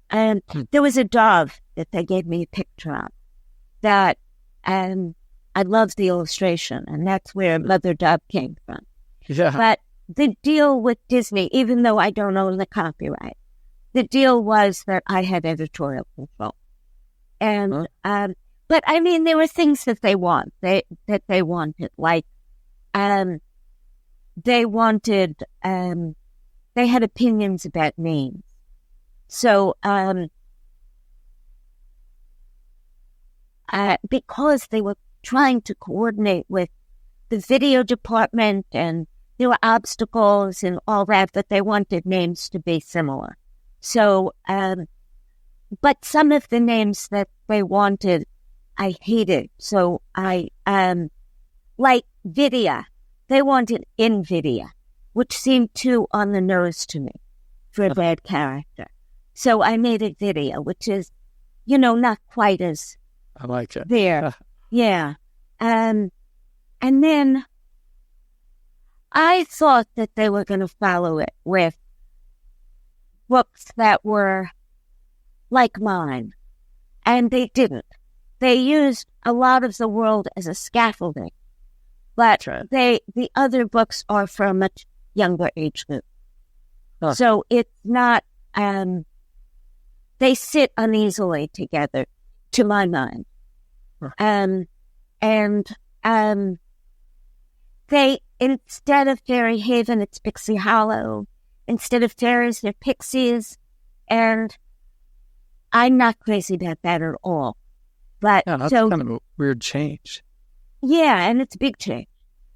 And there was a dove that they gave me a picture of that, I loved the illustration, and that's where Mother Dove came from. Yeah. But the deal with Disney, even though I don't own the copyright, the deal was that I had editorial control. And, but I mean, there were things that they wanted, like, they wanted, they had opinions about names. So, because they were trying to coordinate with the video department and there were obstacles and all that they wanted names to be similar. So, but some of the names that they wanted, I hated. So like Vidya, they wanted Nvidia, which seemed too on the nose to me for a bad character. So I made it Vidya, which is, not quite as I like it. There. Yeah. And then I thought that they were going to follow it with books that were like mine. And they didn't. They used a lot of the world as a scaffolding. But the other books are for a much younger age group. Huh. So it's not, they sit uneasily together, to my mind. Huh. They, instead of Fairy Haven, it's Pixie Hollow. Instead of fairies, they're pixies. And I'm not crazy about that at all. But yeah, that's kind of a weird change. Yeah, and it's a big change.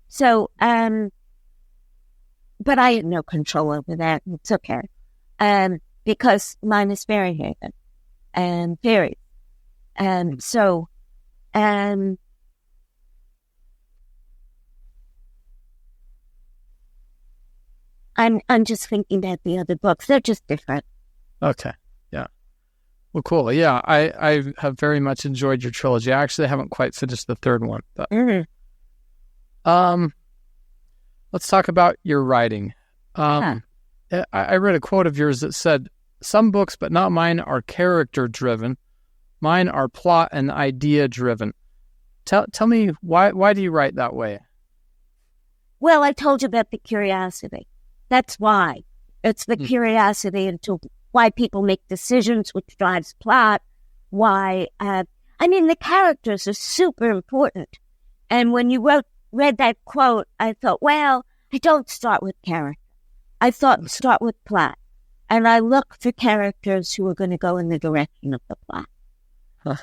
So, but I had no control over that. It's okay. Because mine is Fairy Haven and fairies. So, I'm just thinking about the other books. They're just different. Okay. Yeah. Well, cool. Yeah, I have very much enjoyed your trilogy. I actually haven't quite finished the third one. But, let's talk about your writing. I read a quote of yours that said, "Some books, but not mine, are character-driven. Mine are plot and idea-driven." Tell me, why do you write that way? Well, I told you about the curiosity. That's why. It's the curiosity into why people make decisions, which drives plot. Why, the characters are super important. And when you read that quote, I thought, well, I don't start with character. I thought start with plot. And I look for characters who are going to go in the direction of the plot. Huh.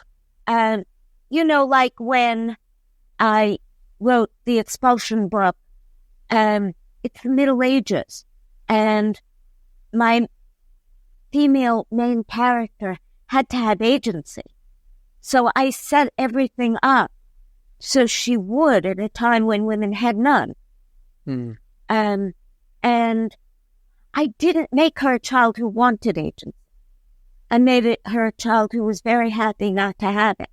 And, like when I wrote the Expulsion book, it's the Middle Ages, and my female main character had to have agency. So I set everything up so she would at a time when women had none. And I didn't make her a child who wanted agency. I made her a child who was very happy not to have it.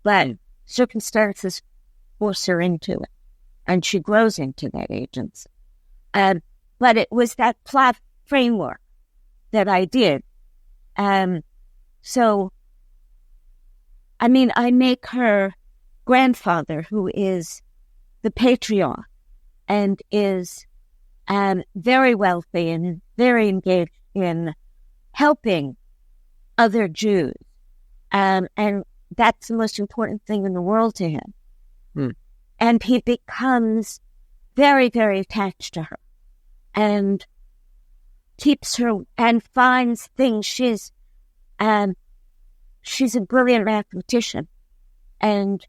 But circumstances force her into it, and she grows into that agency. But it was that plot framework that I did. So, I make her grandfather, who is the patriarch and is very wealthy and very engaged in helping other Jews. And that's the most important thing in the world to him. And he becomes very, very attached to her and keeps her and finds things. She's a brilliant mathematician, and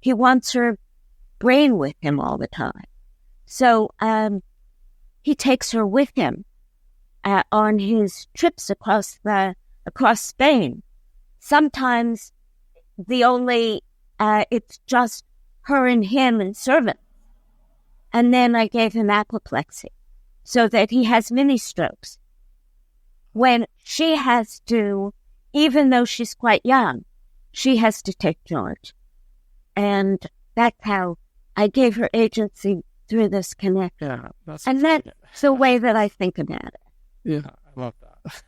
he wants her brain with him all the time. So he takes her with him on his trips across Spain. Sometimes it's just her and him and servants. And then I gave him apoplexy so that he has mini strokes. When she has to, even though she's quite young, she has to take charge. And that's how I gave her agency through this connection. Yeah, that's the way that I think about it. Yeah, I love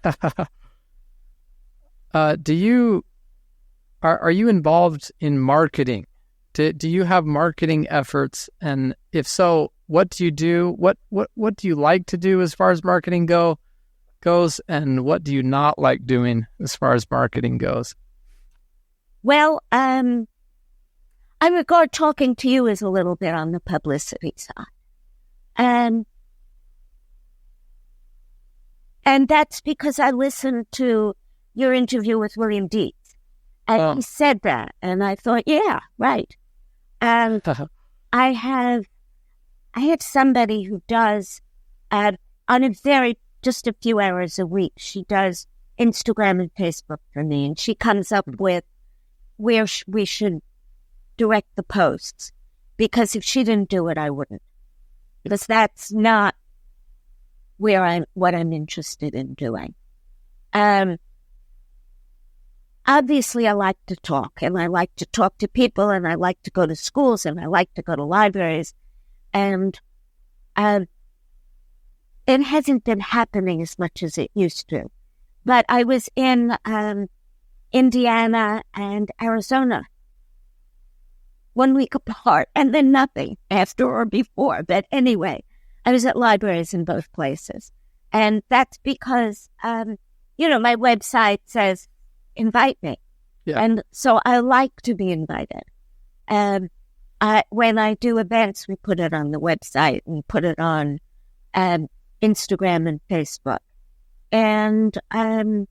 that. Are you involved in marketing? Do you have marketing efforts? And if so, what do you do? What do you like to do as far as marketing goes? And what do you not like doing as far as marketing goes? Well, I regard talking to you as a little bit on the publicity side. And that's because I listened to your interview with William Deeds. And he said that. And I thought, yeah, right. And I have somebody who does, on just a few hours a week, she does Instagram and Facebook for me. And she comes up with where we should direct the posts. Because if she didn't do it, I wouldn't. Because that's not what I'm interested in doing. Obviously, I like to talk, and I like to talk to people, and I like to go to schools, and I like to go to libraries, and it hasn't been happening as much as it used to. But I was in Indiana and Arizona 1 week apart, and then nothing after or before. But anyway, I was at libraries in both places. And that's because, my website says, invite me. Yeah. And so I like to be invited. When I do events, we put it on the website and put it on Instagram and Facebook. And I'm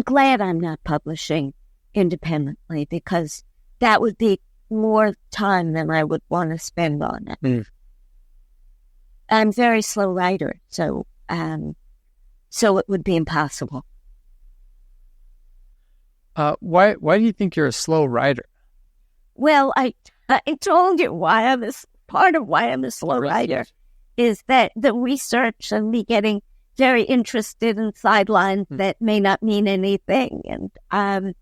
glad I'm not publishing independently because that would be more time than I would want to spend on it. Mm. I'm a very slow writer, so it would be impossible. Why do you think you're a slow writer? Well, I told you part of why I'm a slow writer is that the research and me getting very interested in sidelines that may not mean anything. And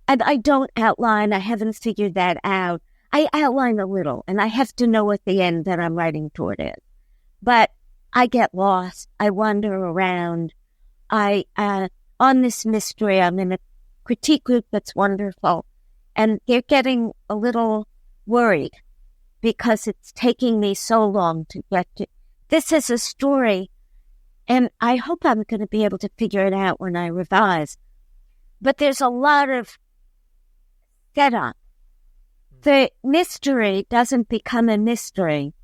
I don't outline. I haven't figured that out. I outline a little, and I have to know at the end that I'm writing toward it. But I get lost. I wander around. On this mystery, I'm in a critique group that's wonderful, and they're getting a little worried because it's taking me so long to get to. This is a story, and I hope I'm going to be able to figure it out when I revise. But there's a lot of setup. The mystery doesn't become a mystery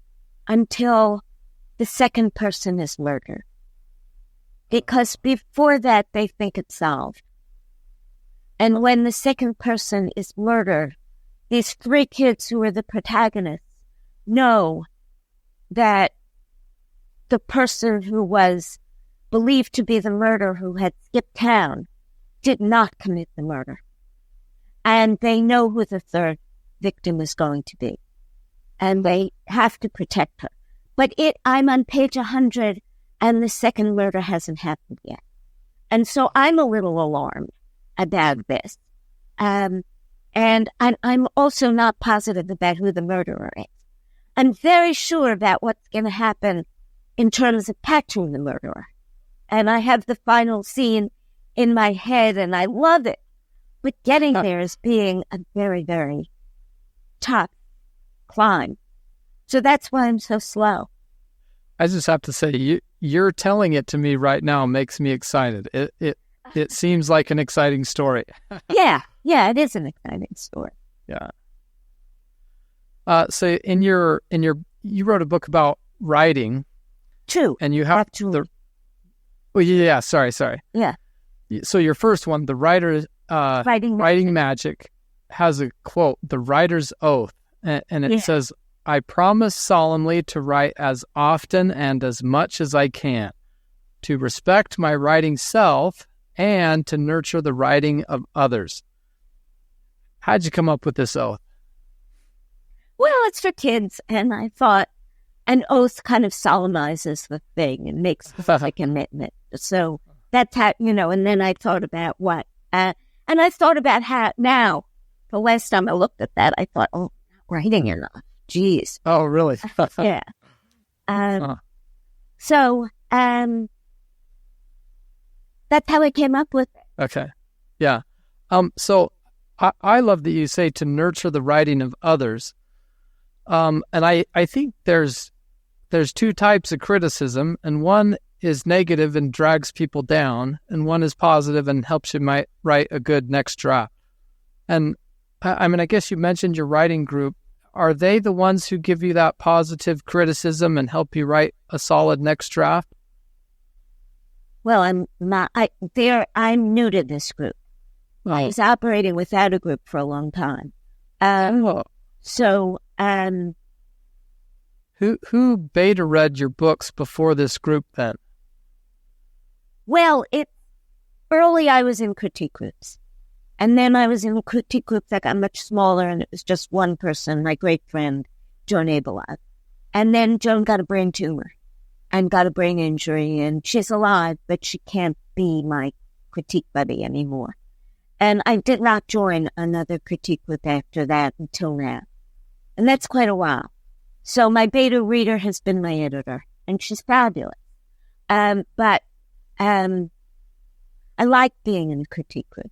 until the second person is murdered. Because before that, they think it's solved. And when the second person is murdered, these three kids who are the protagonists know that the person who was believed to be the murderer who had skipped town did not commit the murder. And they know who the third victim is going to be. And they have to protect her. But I'm on page 100 and the second murder hasn't happened yet. And so I'm a little alarmed about this. And I'm also not positive about who the murderer is. I'm very sure about what's going to happen in terms of catching the murderer. And I have the final scene in my head and I love it. But getting there is being a very, very tough climb. So that's why I'm so slow. I just have to say, you're telling it to me right now makes me excited. It seems like an exciting story. Yeah, it is an exciting story. Yeah. So you wrote a book about writing. True. And you have Actually. sorry. Yeah. So your first one, the writing magic, has a quote, the writer's oath, and it says, "I promise solemnly to write as often and as much as I can, to respect my writing self and to nurture the writing of others." How'd you come up with this oath? Well, it's for kids, and I thought an oath kind of solemnizes the thing and makes a commitment. So that's how, and then I thought about what, and I thought about how now, the last time I looked at that, I thought, oh, not writing enough. Jeez. Oh, really? Yeah. So that's how I came up with it. Okay. Yeah. So I love that you say to nurture the writing of others. And I think there's two types of criticism, and one is negative and drags people down, and one is positive and helps you write a good next draft. And I guess you mentioned your writing group. Are they the ones who give you that positive criticism and help you write a solid next draft? Well, I'm not. I'm new to this group. Oh. I was operating without a group for a long time. So, who beta read your books before this group then? Well, early I was in critique groups. And then I was in critique groups that got much smaller, and it was just one person, my great friend, Joan Abelard. And then Joan got a brain tumor and got a brain injury, and she's alive, but she can't be my critique buddy anymore. And I did not join another critique group after that until now. And that's quite a while. So my beta reader has been my editor, and she's fabulous. But I like being in a critique group.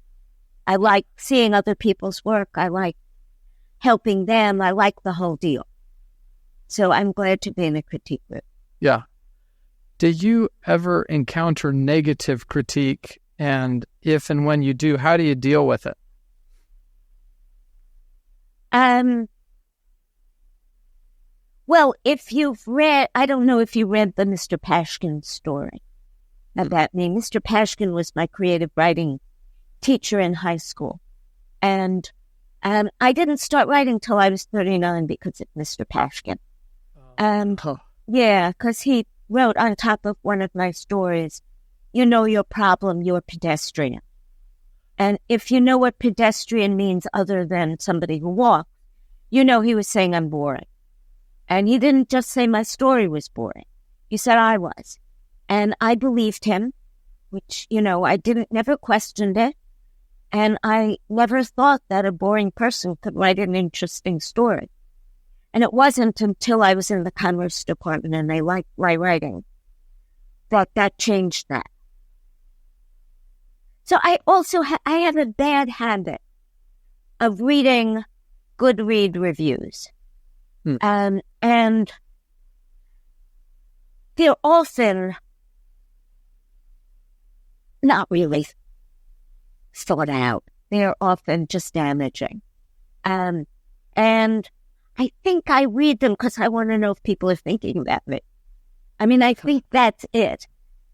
I like seeing other people's work. I like helping them. I like the whole deal. So I'm glad to be in a critique group. Yeah. Did you ever encounter negative critique? And if and when you do, how do you deal with it? Well, if you've read, I don't know if you read the Mr. Pashkin story about me. Mr. Pashkin was my creative writing teacher in high school. And I didn't start writing till I was 39 because of Mr. Pashkin. Yeah, because he wrote on top of one of my stories, "You know your problem, you're pedestrian." And if you know what pedestrian means other than somebody who walks, he was saying I'm boring. And he didn't just say my story was boring. He said I was. And I believed him, which, I never questioned it. And I never thought that a boring person could write an interesting story. And it wasn't until I was in the Commerce Department and they liked my writing that changed that. So I also I have a bad habit of reading Goodread reviews. And they're often not really thought out. They're often just damaging. And I think I read them because I want to know if people are thinking about me. I think that's it.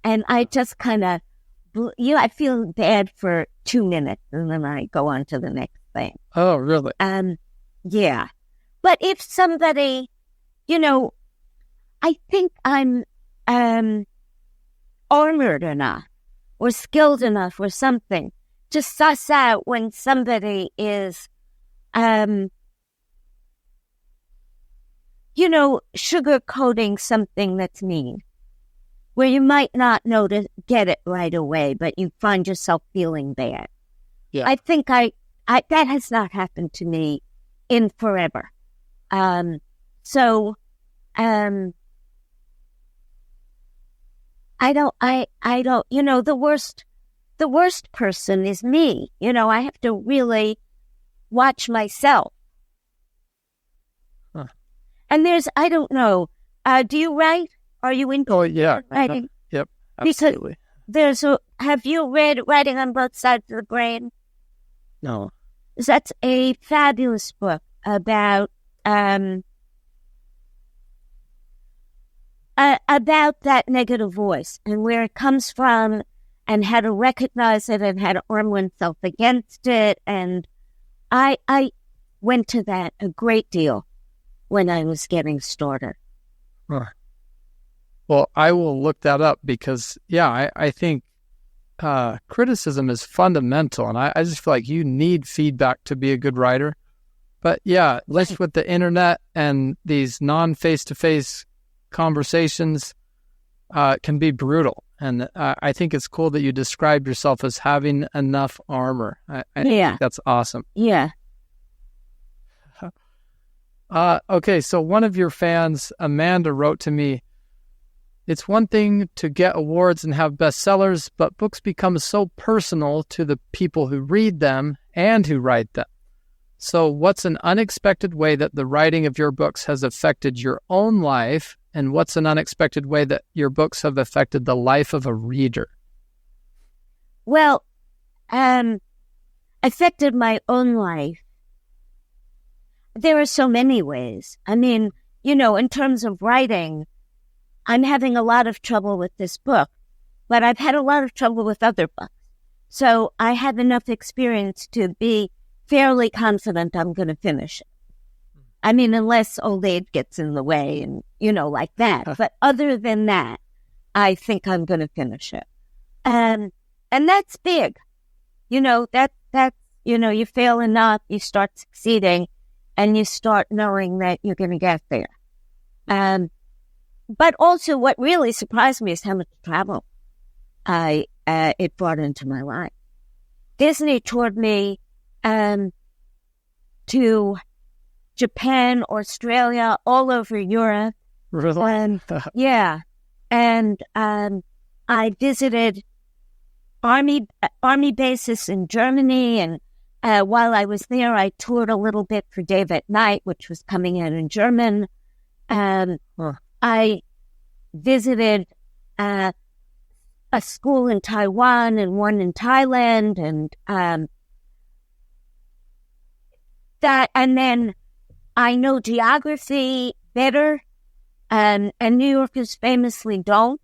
And I just kind of, I feel bad for 2 minutes and then I go on to the next thing. Oh, really? Yeah. But if somebody, I think I'm armored enough or skilled enough or something to suss out when somebody is, sugarcoating something that's mean, where you might not know to get it right away, but you find yourself feeling bad. Yeah. I think that has not happened to me in forever. I don't, the worst person is me. I have to really watch myself. Huh. And I don't know, do you write? Are you into writing? Yep, absolutely. Because have you read Writing on Both Sides of the Brain? No. That's a fabulous book about that negative voice and where it comes from and how to recognize it and how to arm oneself against it. And I went to that a great deal when I was getting started. Huh. Well, I will look that up because, I think criticism is fundamental, and I just feel like you need feedback to be a good writer. But at least with the internet and these non-face-to-face conversations, can be brutal. And I think it's cool that you described yourself as having enough armor. I think that's awesome. Yeah. Okay, so one of your fans, Amanda, wrote to me, "It's one thing to get awards and have bestsellers, but books become so personal to the people who read them and who write them. So what's an unexpected way that the writing of your books has affected your own life, and what's an unexpected way that your books have affected the life of a reader?" Well, affected my own life. There are so many ways. I mean, in terms of writing, I'm having a lot of trouble with this book, but I've had a lot of trouble with other books. So I have enough experience to be fairly confident I'm going to finish it. I mean, unless old age gets in the way and, like that. But other than that, I think I'm going to finish it. And that's big. That's you fail enough, you start succeeding, and you start knowing that you're going to get there. But also what really surprised me is how much travel it brought into my life. Disney toured me to Japan, Australia, all over Europe. Really? And I visited army bases in Germany, and while I was there, I toured a little bit for Dave at Night, which was coming out in German. I visited a school in Taiwan and one in Thailand, and then I know geography better, and New Yorkers famously don't,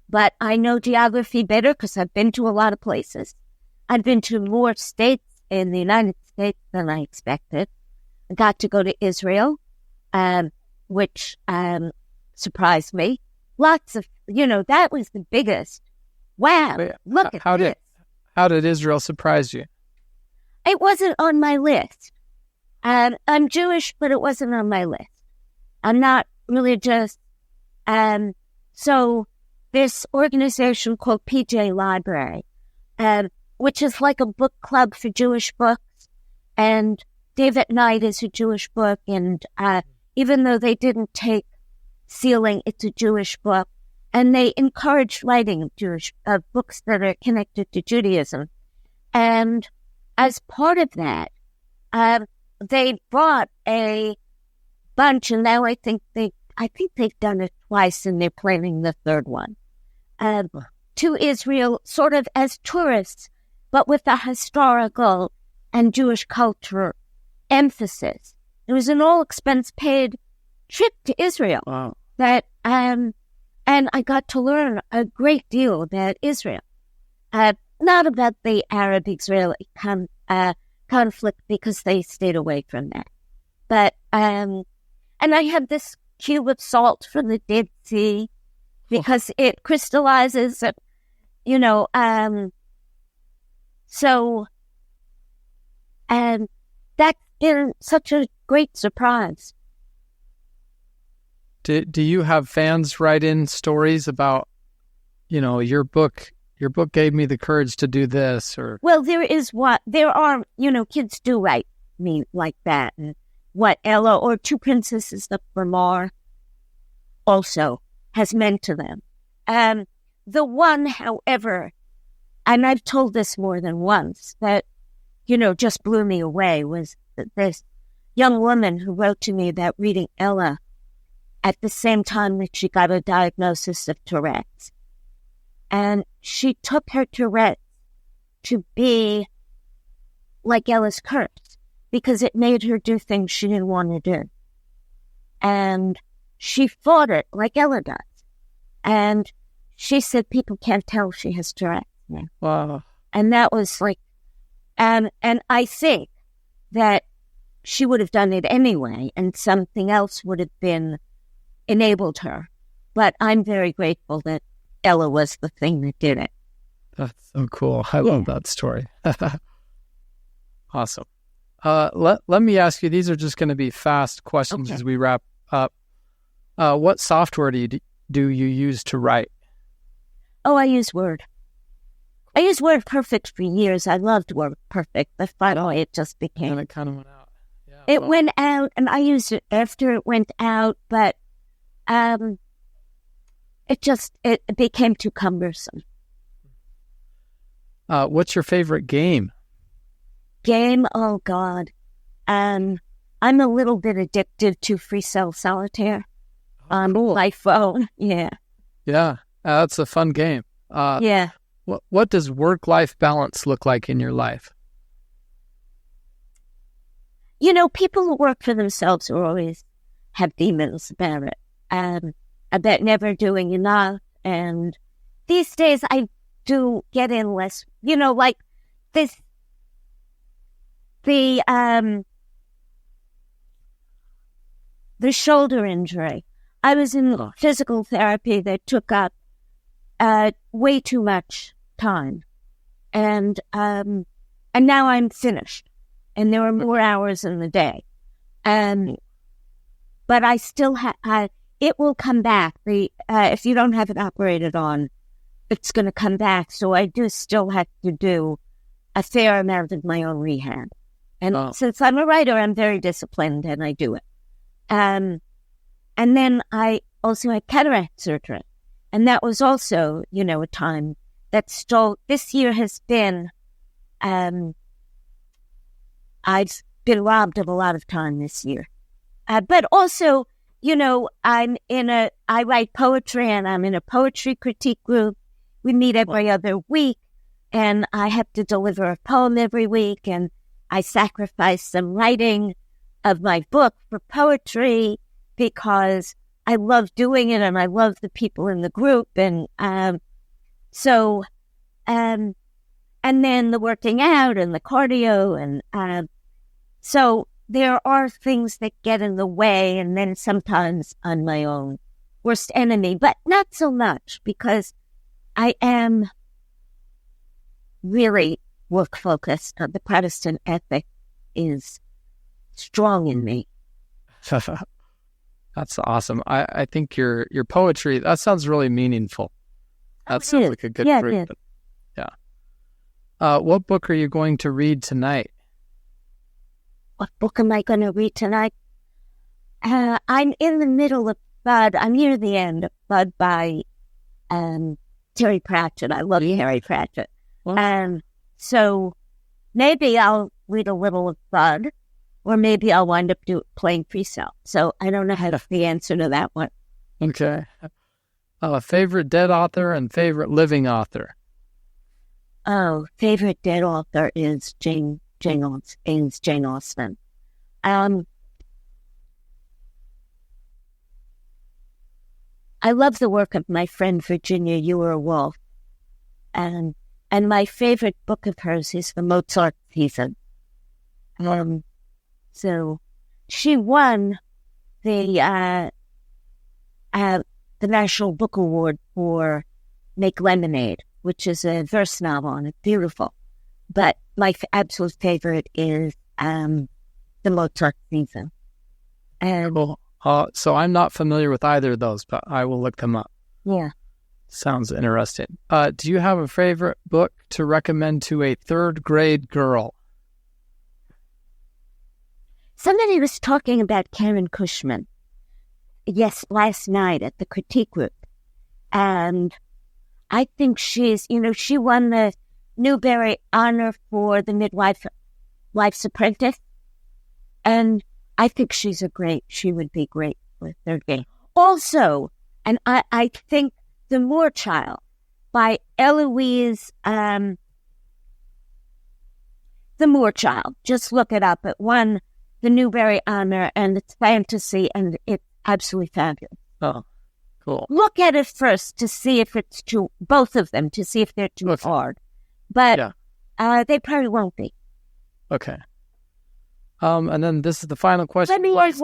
but I know geography better because I've been to a lot of places. I've been to more states in the United States than I expected. I got to go to Israel, which surprised me. Lots of, that was the biggest. Wow, look at this. How did Israel surprise you? It wasn't on my list. I'm Jewish, but it wasn't on my list. I'm not religious. So this organization called PJ Library, which is like a book club for Jewish books. And Dave at Night is a Jewish book. And even though they didn't take sealing, it's a Jewish book. And they encourage writing of Jewish books that are connected to Judaism. And as part of that, they brought a bunch, and now I think they've done it twice, and they're planning the third one, to Israel, sort of as tourists, but with a historical and Jewish culture emphasis. It was an all-expense-paid trip to Israel. Wow. And I got to learn a great deal about Israel, not about the Arab-Israeli conflict, because they stayed away from that. But, and I had this cube of salt from the Dead Sea because it crystallizes, so that's been such a great surprise. Do you have fans write in stories about, your book gave me the courage to do this? Or well, there are kids do write me like that, and what Ella or Two Princesses of Vermar also has meant to them. The one, however, and I've told this more than once, that just blew me away was this young woman who wrote to me about reading Ella at the same time that she got a diagnosis of Tourette's. And she took her Tourette's to be like Ella's curse, because it made her do things she didn't want to do. And she fought it like Ella does. And she said people can't tell she has Tourette's. Wow. And that was like, and I think that she would have done it anyway, and something else would have been enabled her. But I'm very grateful that Ella was the thing that did it. That's so cool. I love that story. Awesome. Let me ask you, these are just going to be fast questions as we wrap up. What software do you use to write? Oh, I use Word. I used Word Perfect for years. I loved Word Perfect, but finally it just became... And it kind of went out. Yeah, it went out, and I used it after it went out, but it became too cumbersome. What's your favorite game? Game? Oh, God. I'm a little bit addicted to Free Cell Solitaire on my phone. Yeah. Yeah, that's a fun game. Yeah. What does work-life balance look like in your life? You know, people who work for themselves will always have demons about it. About never doing enough. And these days I do get in less, like this, the shoulder injury. I was in physical therapy that took up way too much time. And now I'm finished. And there are more hours in the day. But I still have, it will come back. If you don't have it operated on, it's going to come back. So I do still have to do a fair amount of my own rehab. And since I'm a writer, I'm very disciplined and I do it. And then I also had cataract surgery. And that was also, a time that this year has been, I've been robbed of a lot of time this year. But also, I write poetry and I'm in a poetry critique group. We meet every other week and I have to deliver a poem every week, and I sacrifice some writing of my book for poetry because I love doing it and I love the people in the group. And and then the working out and the cardio. And so there are things that get in the way, and then sometimes I'm my own worst enemy, but not so much because I am really work focused. The Protestant ethic is strong in me. That's awesome. I think your poetry, that sounds really meaningful. That sounds like a good group. Yeah. What book are you going to read tonight? What book am I going to read tonight? I'm in the middle of Bud. I'm near the end of Bud by Terry Pratchett. I love Terry Pratchett. So maybe I'll read a little of Bud, or maybe I'll wind up playing Pre-Cell. So I don't know how the answer to that one. Okay. Favorite dead author and favorite living author? Oh, favorite dead author is Jane Austen. I love the work of my friend Virginia Ewers Woolf, and my favorite book of hers is The Mozart Season. So she won the National Book Award for Make Lemonade, which is a verse novel and it's beautiful. But my absolute favorite is The Mozart Season. Cool. So I'm not familiar with either of those, but I will look them up. Yeah. Sounds interesting. Do you have a favorite book to recommend to a third grade girl? Somebody was talking about Karen Cushman, last night at the critique group. And I think she won the Newbery Honor for the Midwife's Apprentice. And I think she would be great for third grade. Also, and I think The Moor Child by Eloise, The Moor Child. Just look it up. It won the Newbery Honor, and it's fantasy, and it's absolutely fabulous. Oh, Cool. Look at it first to see if it's both of them, to see if they're too hard. But they probably won't be. Okay. And then this is the final question. Let me read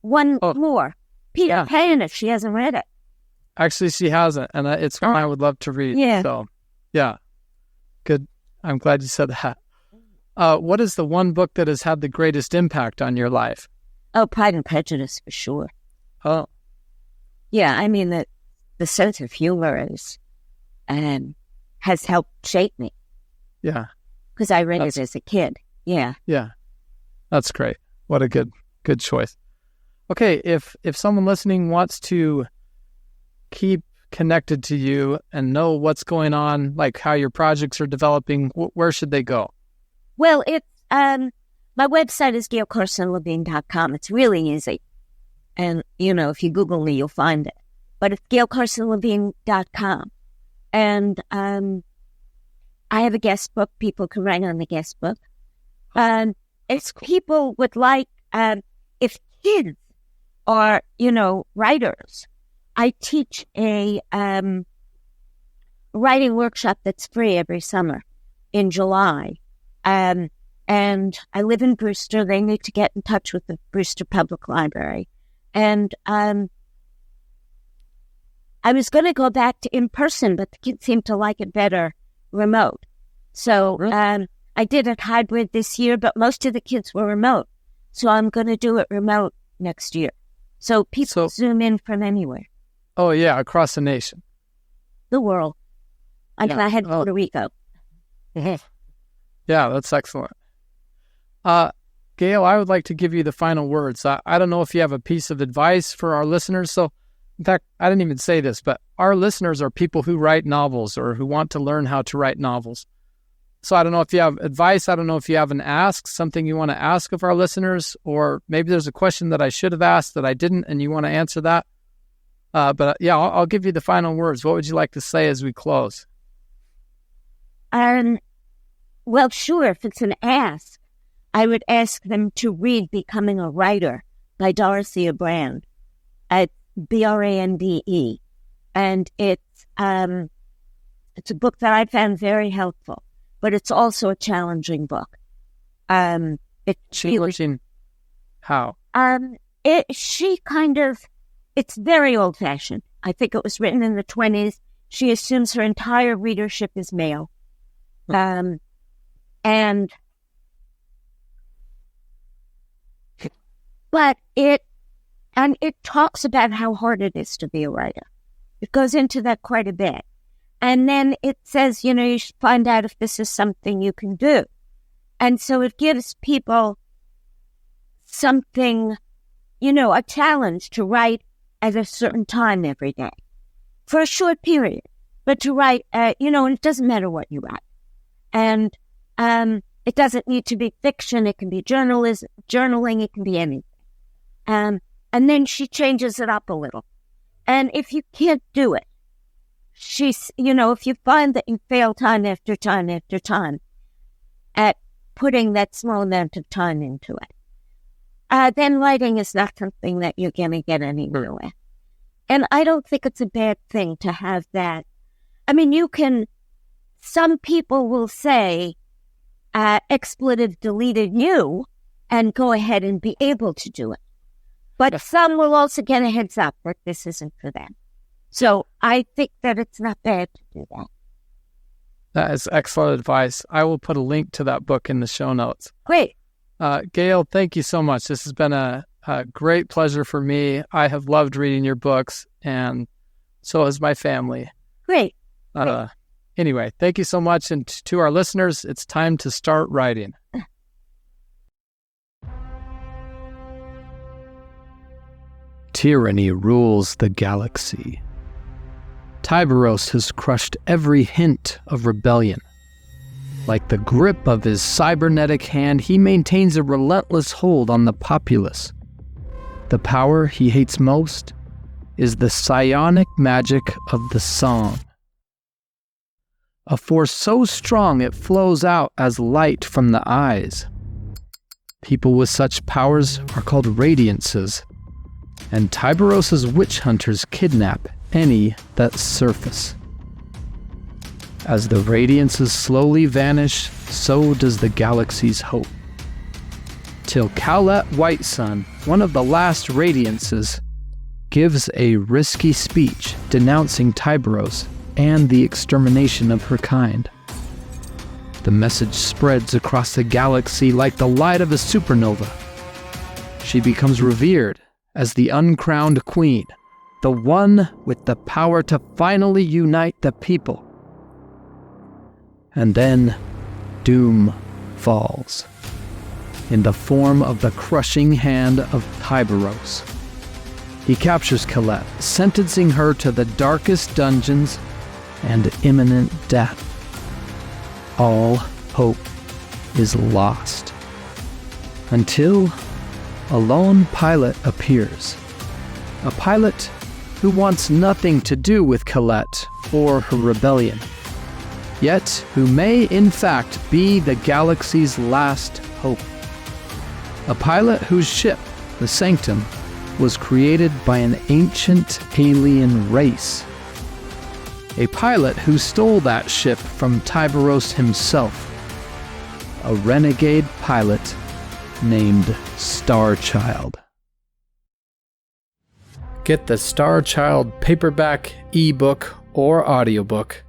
one more. Peter Pan, if she hasn't read it. Actually, she hasn't, and it's one I would love to read. Yeah. So, yeah. Good. I'm glad you said that. What is the one book that has had the greatest impact on your life? Oh, Pride and Prejudice, for sure. Oh. Yeah, I mean, the sense of humor has helped shape me. Yeah. Because I read it as a kid. Yeah. Yeah. That's great. What a good choice. Okay, if someone listening wants to keep connected to you and know what's going on, like how your projects are developing, where should they go? Well, it's my website is gailcarsonlevine.com. It's really easy. And, if you Google me, you'll find it. But it's gailcarsonlevine.com. And I have a guest book. People can write on the guest book. If people would like, if kids are, writers, I teach a writing workshop that's free every summer in July. And I live in Brewster. They need to get in touch with the Brewster Public Library. And I was going to go back to in-person, but the kids seem to like it better remote. So I did it hybrid this year, but most of the kids were remote. So I'm going to do it remote next year. So people Zoom in from anywhere. Oh, yeah, across the nation. The world. I had Puerto Rico. Yeah, that's excellent. Gail, I would like to give you the final words. I don't know if you have a piece of advice for our listeners. So, in fact, I didn't even say this, but our listeners are people who write novels or who want to learn how to write novels. So I don't know if you have advice. I don't know if you have an ask, something you want to ask of our listeners, or maybe there's a question that I should have asked that I didn't and you want to answer that. But I'll give you the final words. What would you like to say as we close? Well, sure. If it's an ask, I would ask them to read Becoming a Writer by Dorothea Brande at Brande. And it's a book that I found very helpful, but it's also a challenging book. Challenging how? It's very old-fashioned. I think it was written in the 1920s. She assumes her entire readership is male. But it talks about how hard it is to be a writer. It goes into that quite a bit. And then it says, you should find out if this is something you can do. And so it gives people something, a challenge to write at a certain time every day for a short period. But to write, and it doesn't matter what you write. And it doesn't need to be fiction. It can be journaling. It can be anything. And then she changes it up a little. And if you can't do it, if you find that you fail time after time after time at putting that small amount of time into it, then writing is not something that you're going to get anywhere with. And I don't think it's a bad thing to have that. I mean, some people will say, expletive deleted you, and go ahead and be able to do it. But some will also get a heads up that this isn't for them. So I think that it's not bad to do that. That is excellent advice. I will put a link to that book in the show notes. Great. Gail, thank you so much. This has been a great pleasure for me. I have loved reading your books, and so has my family. Great. Anyway, thank you so much. And to our listeners, it's time to start writing. Tyranny rules the galaxy. Tiberos has crushed every hint of rebellion. Like the grip of his cybernetic hand, he maintains a relentless hold on the populace. The power he hates most is the psionic magic of the song. A force so strong it flows out as light from the eyes. People with such powers are called radiances. and Tiberos's witch hunters kidnap any that surface. As the radiances slowly vanish, so does the galaxy's hope. Till Cowlet Whitesun, one of the last radiances, gives a risky speech denouncing Tiberos and the extermination of her kind. The message spreads across the galaxy like the light of a supernova. She becomes revered as the uncrowned queen, the one with the power to finally unite the people. And then, doom falls, in the form of the crushing hand of Tiberos. He captures Colette, sentencing her to the darkest dungeons and imminent death. All hope is lost, until a lone pilot appears. A pilot who wants nothing to do with Colette or her rebellion, yet who may in fact be the galaxy's last hope. A pilot whose ship, the Sanctum, was created by an ancient alien race. A pilot who stole that ship from Tiberos himself. A renegade pilot named Starchild. Get the Starchild paperback, ebook, or audiobook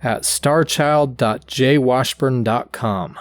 at starchild.jwashburn.com.